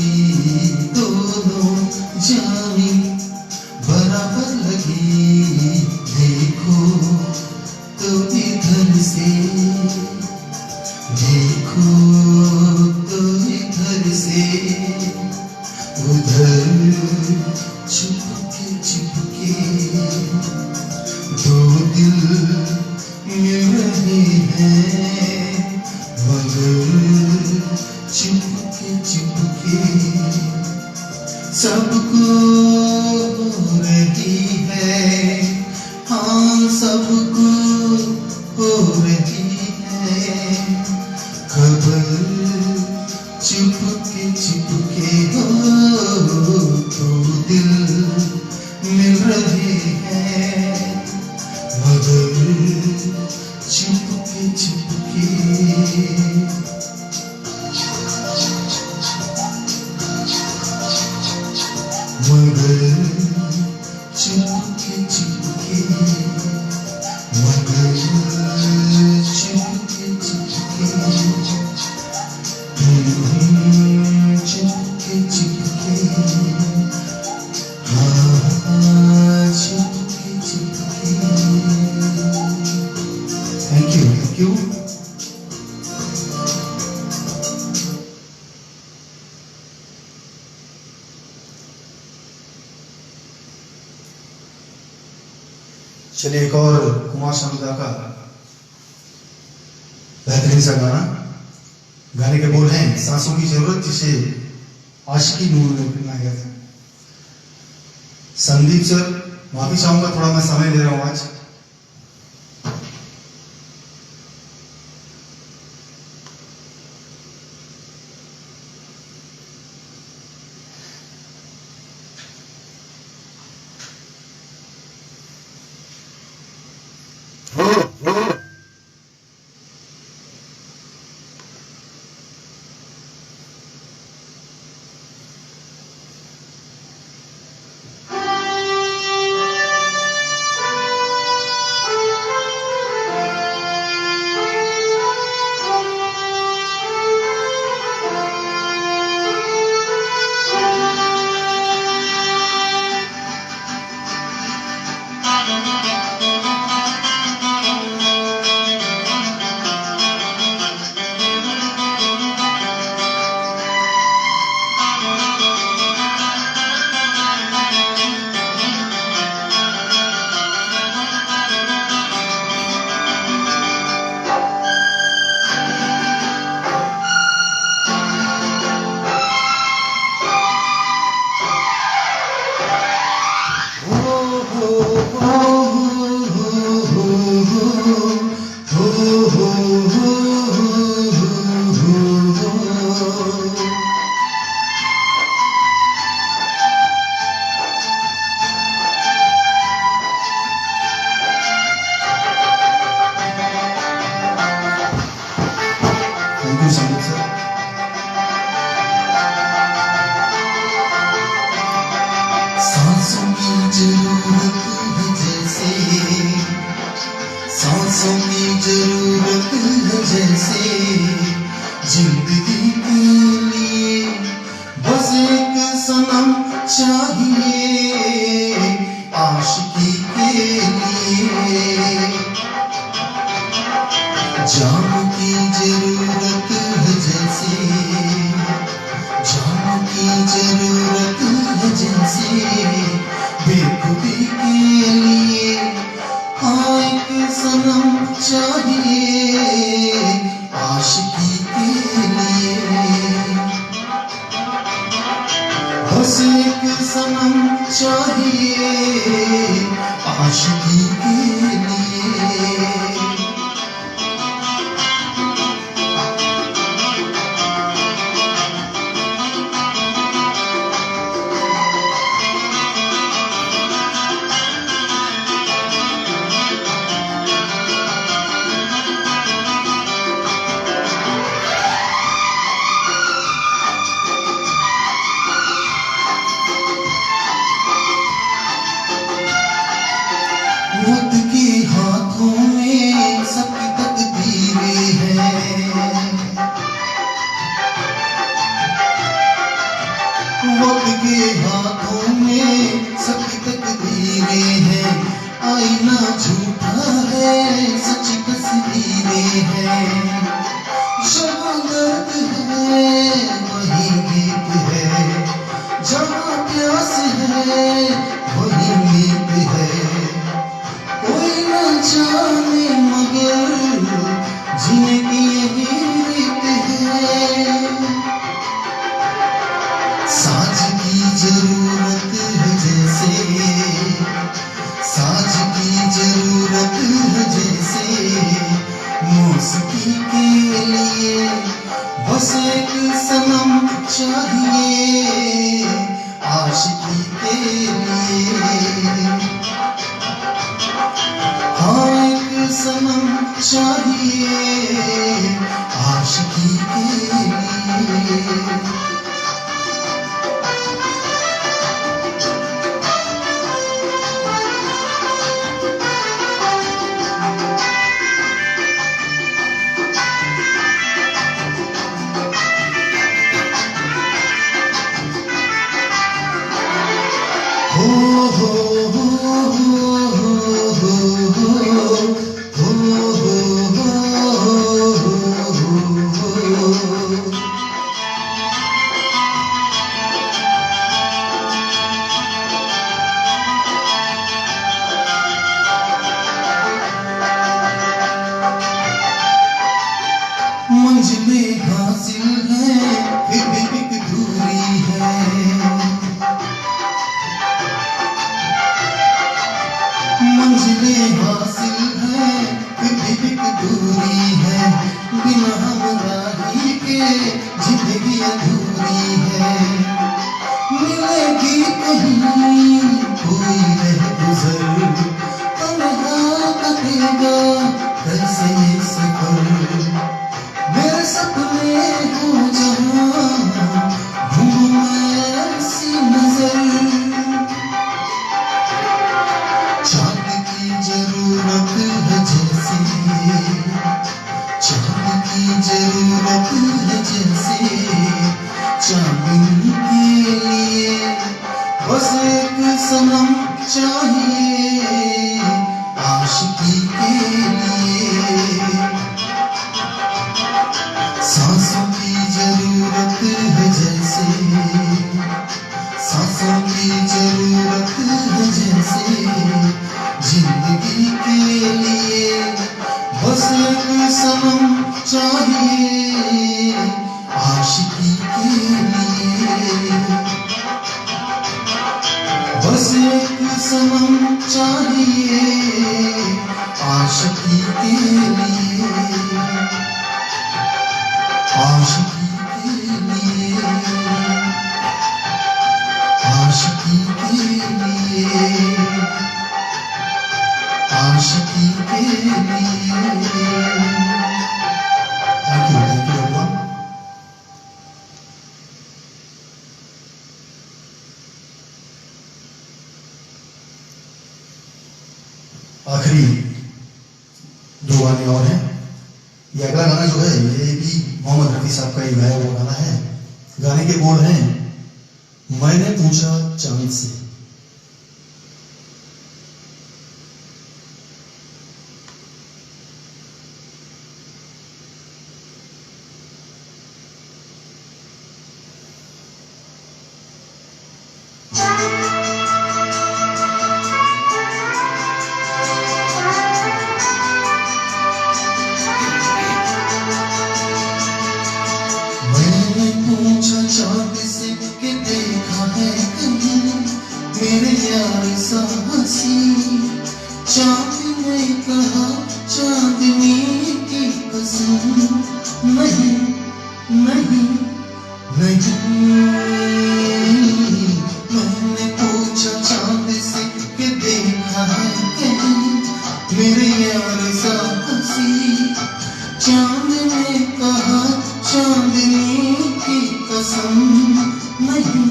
दोनों जानी बराबर लगी, देखो तो इधर से, देखो तो इधर से उधर, चुपके चुपके दो दिल मिल रहे हैं मगर चुपके चुपके। सबको हो रही है, हाँ सबको हो रही है खबर, चुपके चुपके हो तो दिल मिल रहे हैं मगर चुपके चुपके। मगर चुपके चुपके, मगर चुपके चुपके, चुपके चुपके, हाँ Chupke Chupke. Thank you, thank you. चलिए एक और कुमार शानुदा का बेहतरीन सा गाना। गाने के बोल हैं सांसों की जरूरत, जिसे आशिकी नूर में बनाया गया था। संदीप सर, माफी चाहूंगा थोड़ा मैं समय ले रहा हूं आज। सनम चाहिए आशिकी के लिए, जान की जरूरत है जैसे, जान की जरूरत है जैसे बेखुदी के लिए। हाँ एक सनम चाहिए आशिकी के लिए, बस एक सनम चाहिए आशिकी के लिए। वक्त के हाथों में सबकी तकदीरें हैं, वक्त के हाथों में सबकी तकदीरें हैं। आईना झूठा है सच्ची तस्वीरें हैं, जहाँ दर्द है वही गीत है, जहाँ प्यास है वही नींद है। कोई न जाने मगर जीने की यही रीत है। साज की जरूरत है जैसे, साज की जरूरत है जैसे मौसीकी के लिए, बस एक सनम चाहिए आशिकी के लिए। हाँ एक सनम चाहिए आशिकी के लिए। मंजिलें हासिल हैं फिर भी एक दूरी है, मंजिलें हासिल हैं फिर भी एक दूरी है। बिना हमराही के जिंदगी अधूरी है, मिलेगी कहीं कोई रहगुजर, तन्हा कटेगा कैसे ये सफर। मेरे सपने हो जहाँ ढूंढूं मैं ऐसी नजर, चांद की जरूरत है जैसे, चांद की जरूरत है जैसे चांदनी के लिए, बस एक सनम चाहिए आशिकी के लिए। सांसों की जरूरत है जैसे, सांसों की जरूरत है जैसे जिंदगी के लिए, बस एक सनम चाहिए आशिकी के लिए। बस एक सनम चाहिए आशिकी के लिए, आशिकी के लिए, आशिकी के लिए, आशिकी के लिए। Thank you everyone. आखिरी दो गाने और हैं। ये अगला गाना जो है ये भी मोहम्मद रफी साहब का ही गाया हुआ गाना है। गाने के बोल हैं, मैंने पूछा चांद से, चांद से कि देखा है कहीं मेरे यार सा हंसी। चांद ने कहा चांदनी की कसम, नहीं नहीं नहीं। मैंने पूछा चांद से कि देखा है कहीं मेरे यार सा हंसी। चांद ने कहा चांदनी की कसम, नहीं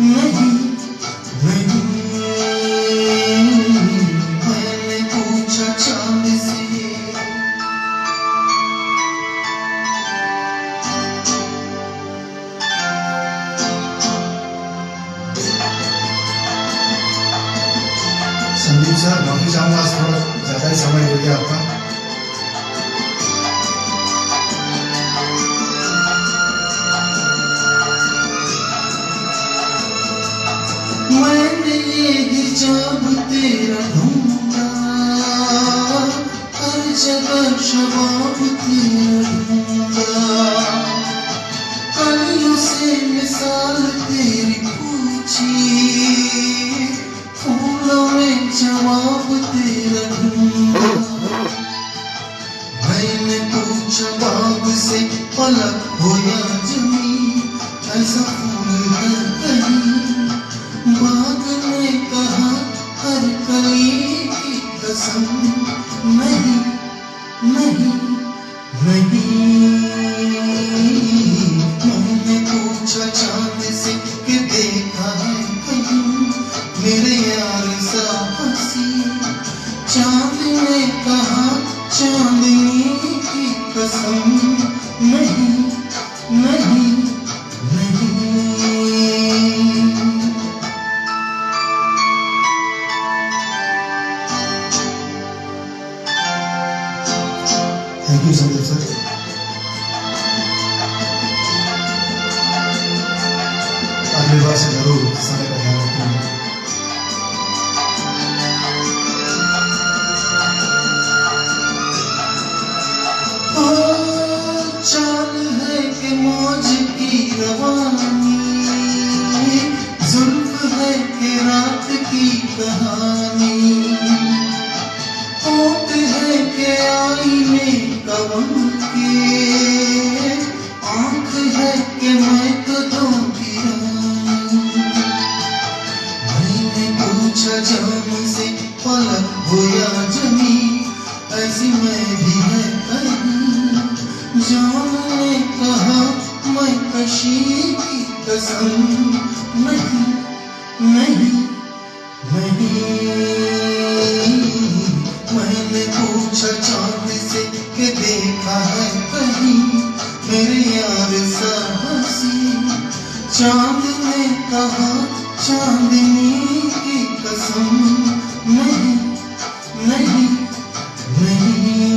नहीं नहीं। मैंने पूछा चांद से। संदीप सर, माफी चाहूंगा, आज थोड़ा ज्यादा ही समय ले लिया आपका। मैंने ये हिजाब तेरा ढूंढा, हर जगह शबाब तेरा ढूंढा। कलियों से मिसाल तेरी पूछी, फूलों में जवाब तेरा ढूंढा। मैंने पूछा बाग से पलक हो या जमी, ऐसा फूल है कहीं। बाग ने कहा हर कली की कसम, नहीं नहीं नहीं। मैंने पूछा चांद से कि देखा है कहीं मेरे यार सा हंसी। चांद ने कहा चांदनी की कसम, नहीं नहीं नहीं। Thank you Sandeep sir. अगली बार से जरूर समय का ध्यान रखेंगे। चाल है कि मौज की रवानी, जुल्फ है कि रात की कहानी। होठ है कि आईने कवन के, आंख है कि मैं कदों की रानी। मैंने पूछा जाम से पलक हो या जमी, ऐसी मैं भी है कहीं। जाम ने कहा मैं कशी की कसम, नहीं नहीं नहीं। मैंने पूछा चांद से कि देखा है कहीं मेरे यार सा हंसी। चांद ने कहा चांदनी की कसम, नहीं नहीं नहीं।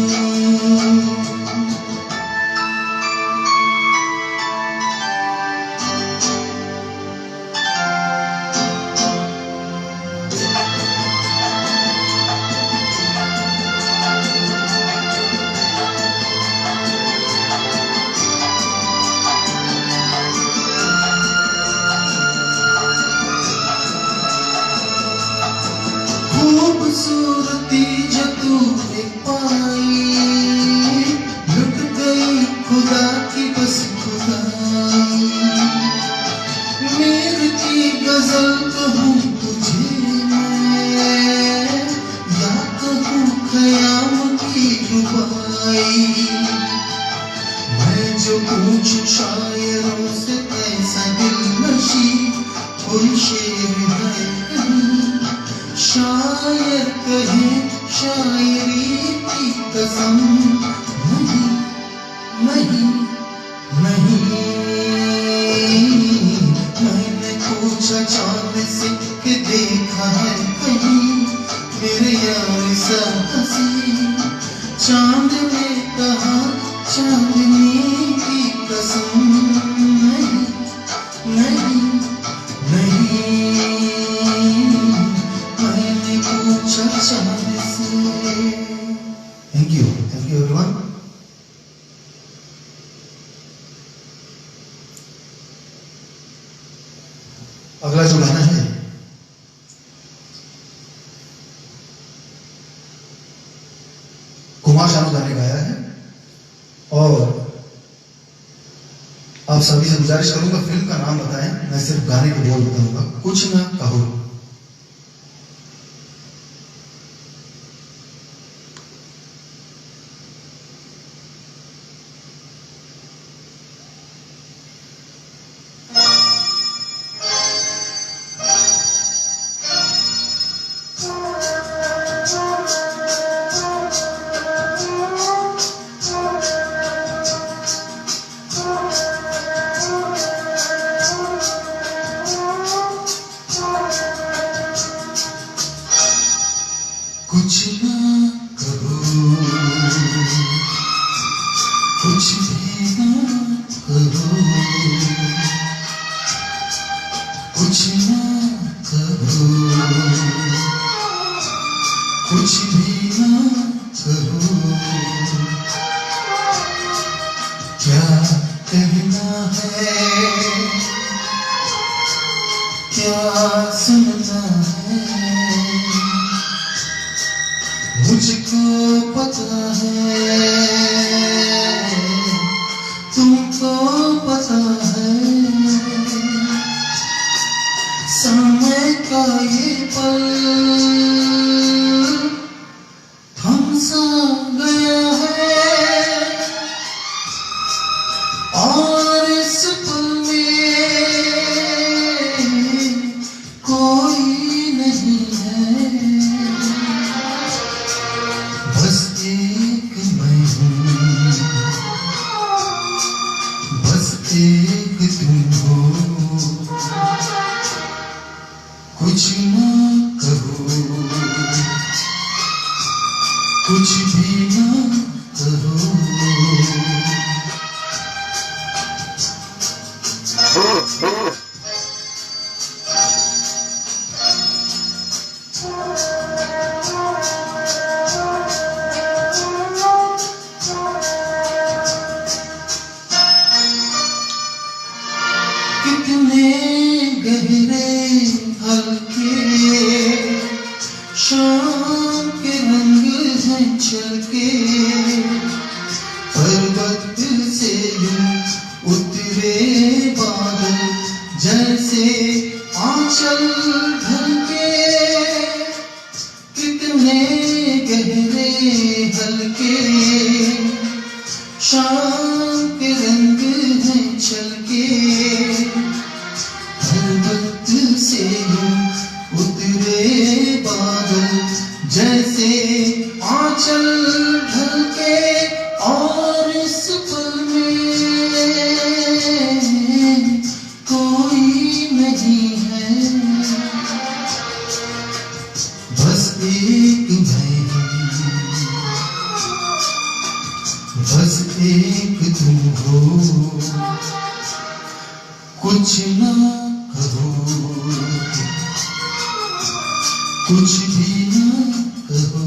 खूबसूरती जो तूने पाई, लुट गई खुदा की बस खुदाई। मीर की गजल कहूँ तुझे मैं, या कहूँ ख़याम की रुबाई। मैं जो पूछूं शायरों से ऐसा दिलनशी, कोई शेर है कहीं। शायर कहे शायरी की कसम, नहीं नहीं नहीं। मैंने अगला जो गाना है कुमार शानू ने गाया है और आप सभी से गुजारिश करूंगा फिल्म का नाम बताएं, मैं सिर्फ गाने के बोल बताऊंगा। कुछ ना कहो। कुछ ना कहो, कुछ भी ना कहो, कुछ ना कहो, कुछ भी ना कहो। क्या कहना है, क्या सुनना है, मुझको पता है, तुमको पता है। समय का ये पल थम सा गया है और इस पल में कोई नहीं है। बस एक मैं हूँ, बस एक तुम हो। कुछ ना कहो, कुछ भी ना कहो। कितने गहरे हल्के शाम के रंग हैं छलके, पर्वत से यूं उतरे बादल जैसे आंचल ढलके। कितने गहरे हल्के शाम के रंग हैं छलके, पर्वत से यूं उतरे बादल जैसे आंचल ढलके। और इस पल में कोई नहीं है, बस एक मैं हूँ, बस एक तुम हो। कुछ ना कहो, कुछ भी ना कहो।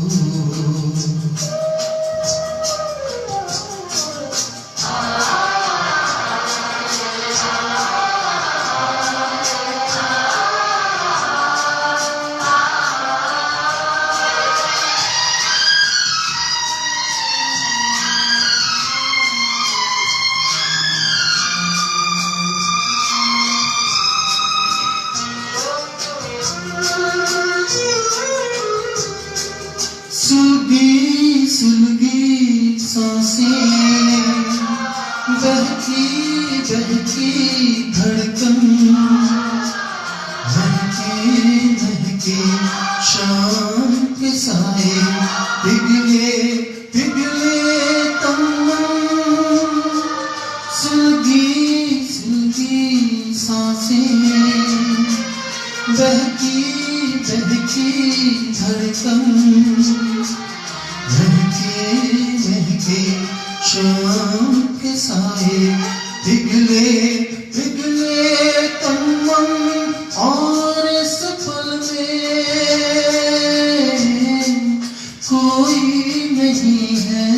सुलगी सुलगी सांसें, बहकी बहकी धड़कन, महके महके शाम के साए, पिघले पिघले तन मन। सुलगी सुलगी सांसें, बहकी बहकी धड़कन, महके महके शाम के साए, पिघले पिघले तन मन। और इस पल में कोई नहीं है,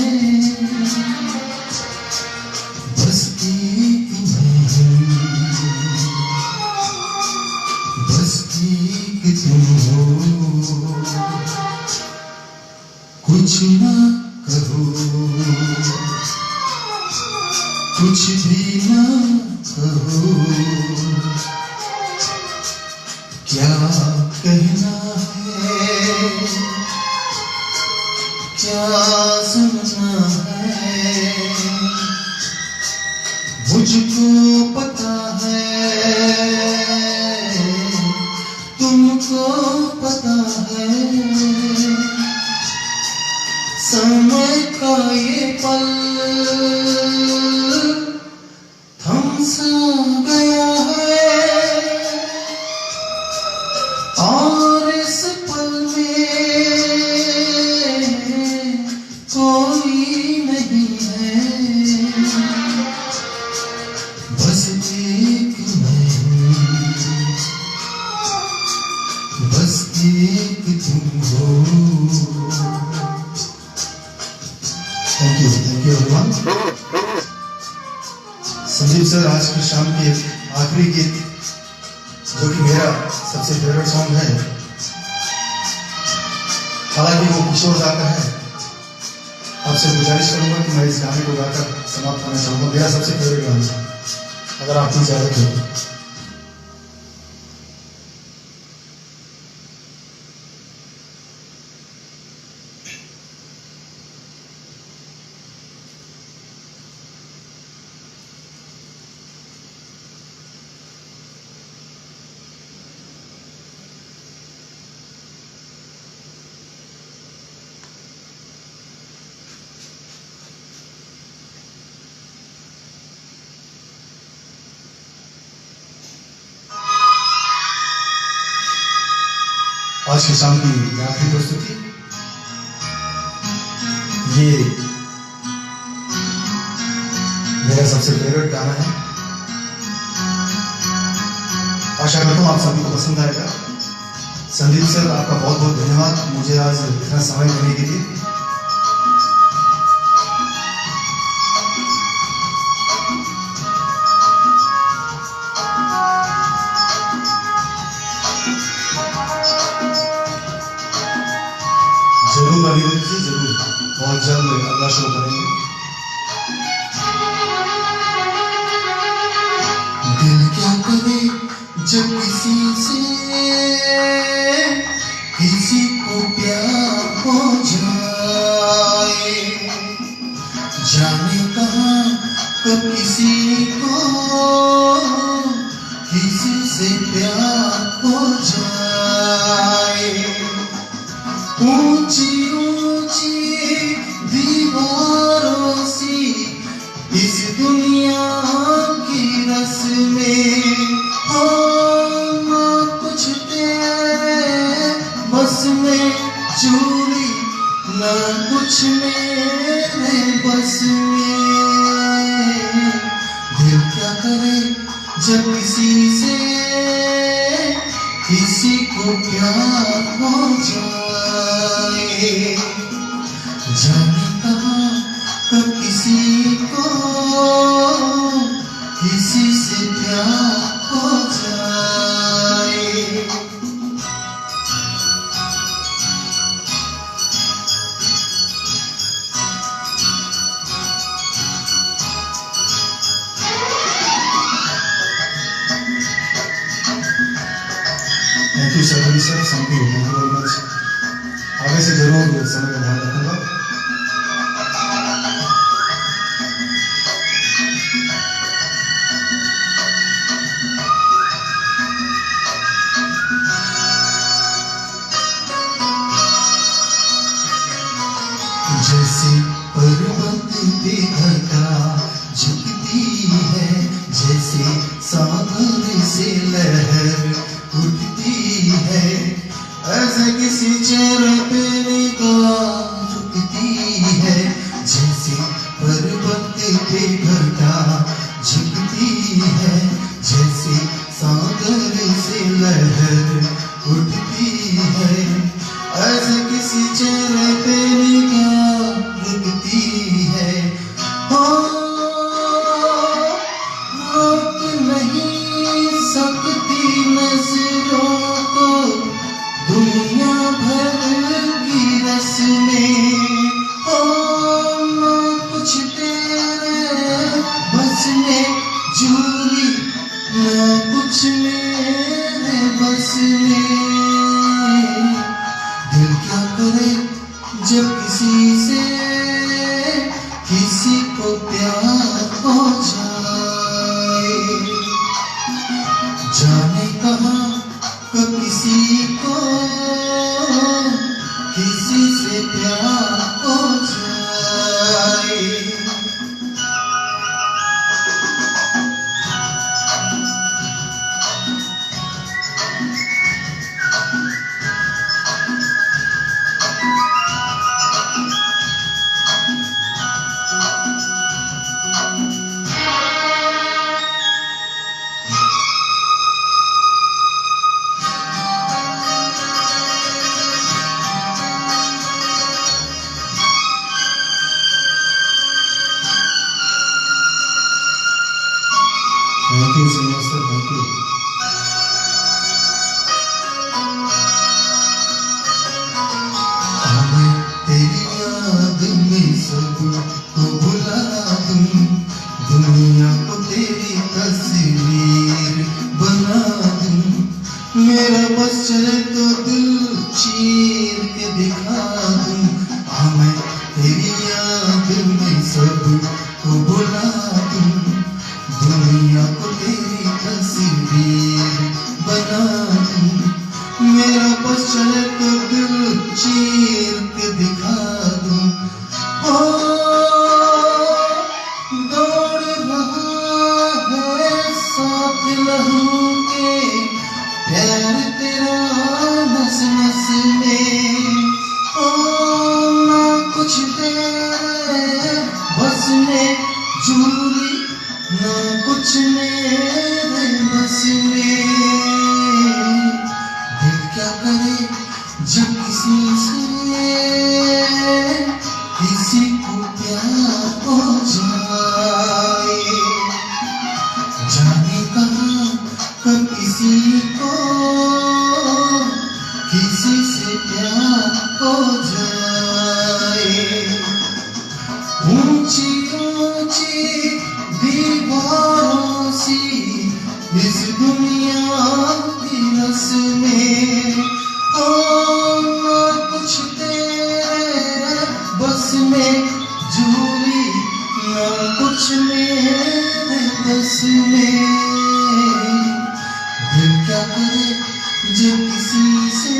बस एक मैं हूँ, कुछ ना कहो, कुछ भी ना कहो, क्या कहना है, क्या सुनना है, मुझको पता है, तुमको पता है, समय का ये पल थम सा गया है, और इस पल में कोई नहीं है, बस एक मैं हूँ, बस एक तुम हो। Thank you everyone. Sandeep sir, आज की शाम की आखिरी गीत जो कि मेरा सबसे फेवरेट सॉन्ग है, हालांकि वो किशोर दा का है, आपसे गुजारिश करूंगा कि मैं इस गाने को गाकर समाप्त करना चाहूंगा। मेरा सबसे फेवरेट गाना, अगर आपकी इजाजत हो। आज की शाम की आखिरी प्रस्तुति ये मेरा सबसे फेवरेट गाना है। आशा करता हूँ आप सभी को पसंद आएगा। संदीप सर, आपका बहुत बहुत धन्यवाद मुझे आज इतना समय देने के लिए। जरूर अनिरुद्ध जी, जरूर बहुत जल्द अगला शो करेंगे। दिल क्या करे जब किसी को प्यार हो जाए, जाने कहाँ कब किसी से प्यार हो जाए। ऊंची ऊंची दीवारों सी इस दुनिया की रस्में, ना कुछ तेरे बस में चूरी, ना कुछ मेरे बस में। दिल क्या करे जब किसी को प्यार हो जाए, जाने कहाँ कब किसी से प्यार हो जाए। Thank you sir, thank you very much. आगे से जरूर समय का ध्यान रखूंगा। जैसे पर्वत पे घटा झुकती है, जैसे सागर से लहर उठती है, ऐसे किसी चेहरे पे निगाह रुकती है। जैसे पर्वत पे घटा झुकती है, जैसे सागर से लहर उठती है, ऐसे किसी चेहरे पे निगाह रुकती है। रोक नहीं सकती नजरों को दुनिया भर की रस्में, में। दिल क्या करे जब किसी से किसी को प्यार हो जाए, जाने कहाँ कब किसी को किसी से प्यार हो जाए। Thank you Srinivas sir, thank you. मैं तेरी याद में सबको भुला दूं, दुनिया को तेरी तस्वीर बना दूं। मेरा बस चले तो दिल चीर के दिखा दूं। मैं तेरी याद में सबको भुला दूं, दुनिया को तेरी तस्वीर बना दूं। मेरा बस चले तो दिल चीर के दिखा दूं। हो दौड़ रहा है साथ लहू के, प्यार तेरा नस नस में। ओ ना कुछ तेरे बस में झूली, ना कुछ मेरे बस में। दिल क्या करे जब किसी से किसी को प्यार हो जाए, जाने कहाँ कब किसी को किसी से प्यार हो जाए। ऊंची ऊंची दीवारों सी इस दुनिया की रस्में, ना कुछ तेरे बस में झूली, ना कुछ मेरे बस में। दिल क्या करे जब किसी से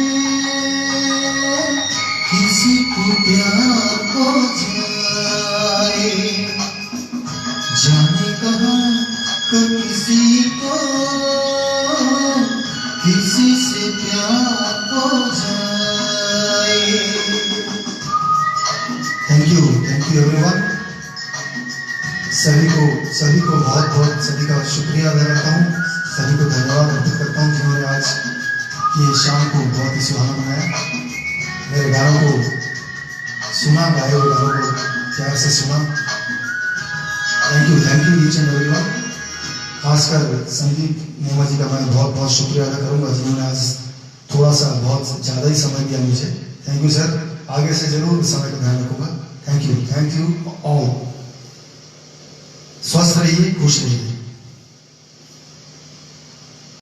किसी को प्यार हो जाए, जाने कहाँ कब किसी को किसी से प्यार हो जाए। Thank you everyone. सभी को बहुत बहुत सभी का शुक्रिया अदा करता हूँ, सभी को धन्यवाद अर्पित करता हूँ जिन्होंने आज की शाम को बहुत ही सुहाना बनाया, मेरे गानों को सुना, गाए हुए गानों को प्यार से सुना। Thank you each and everyone. खासकर संदीप नेमा जी का मैं बहुत बहुत शुक्रिया अदा करूंगा जिन्होंने आज थोड़ा सा बहुत ज़्यादा ही समय दिया मुझे। थैंक यू सर, आगे से जरूर समय का ध्यान रखूंगा। Thank you all. स्वस्थ रहिए, खुश रहिए।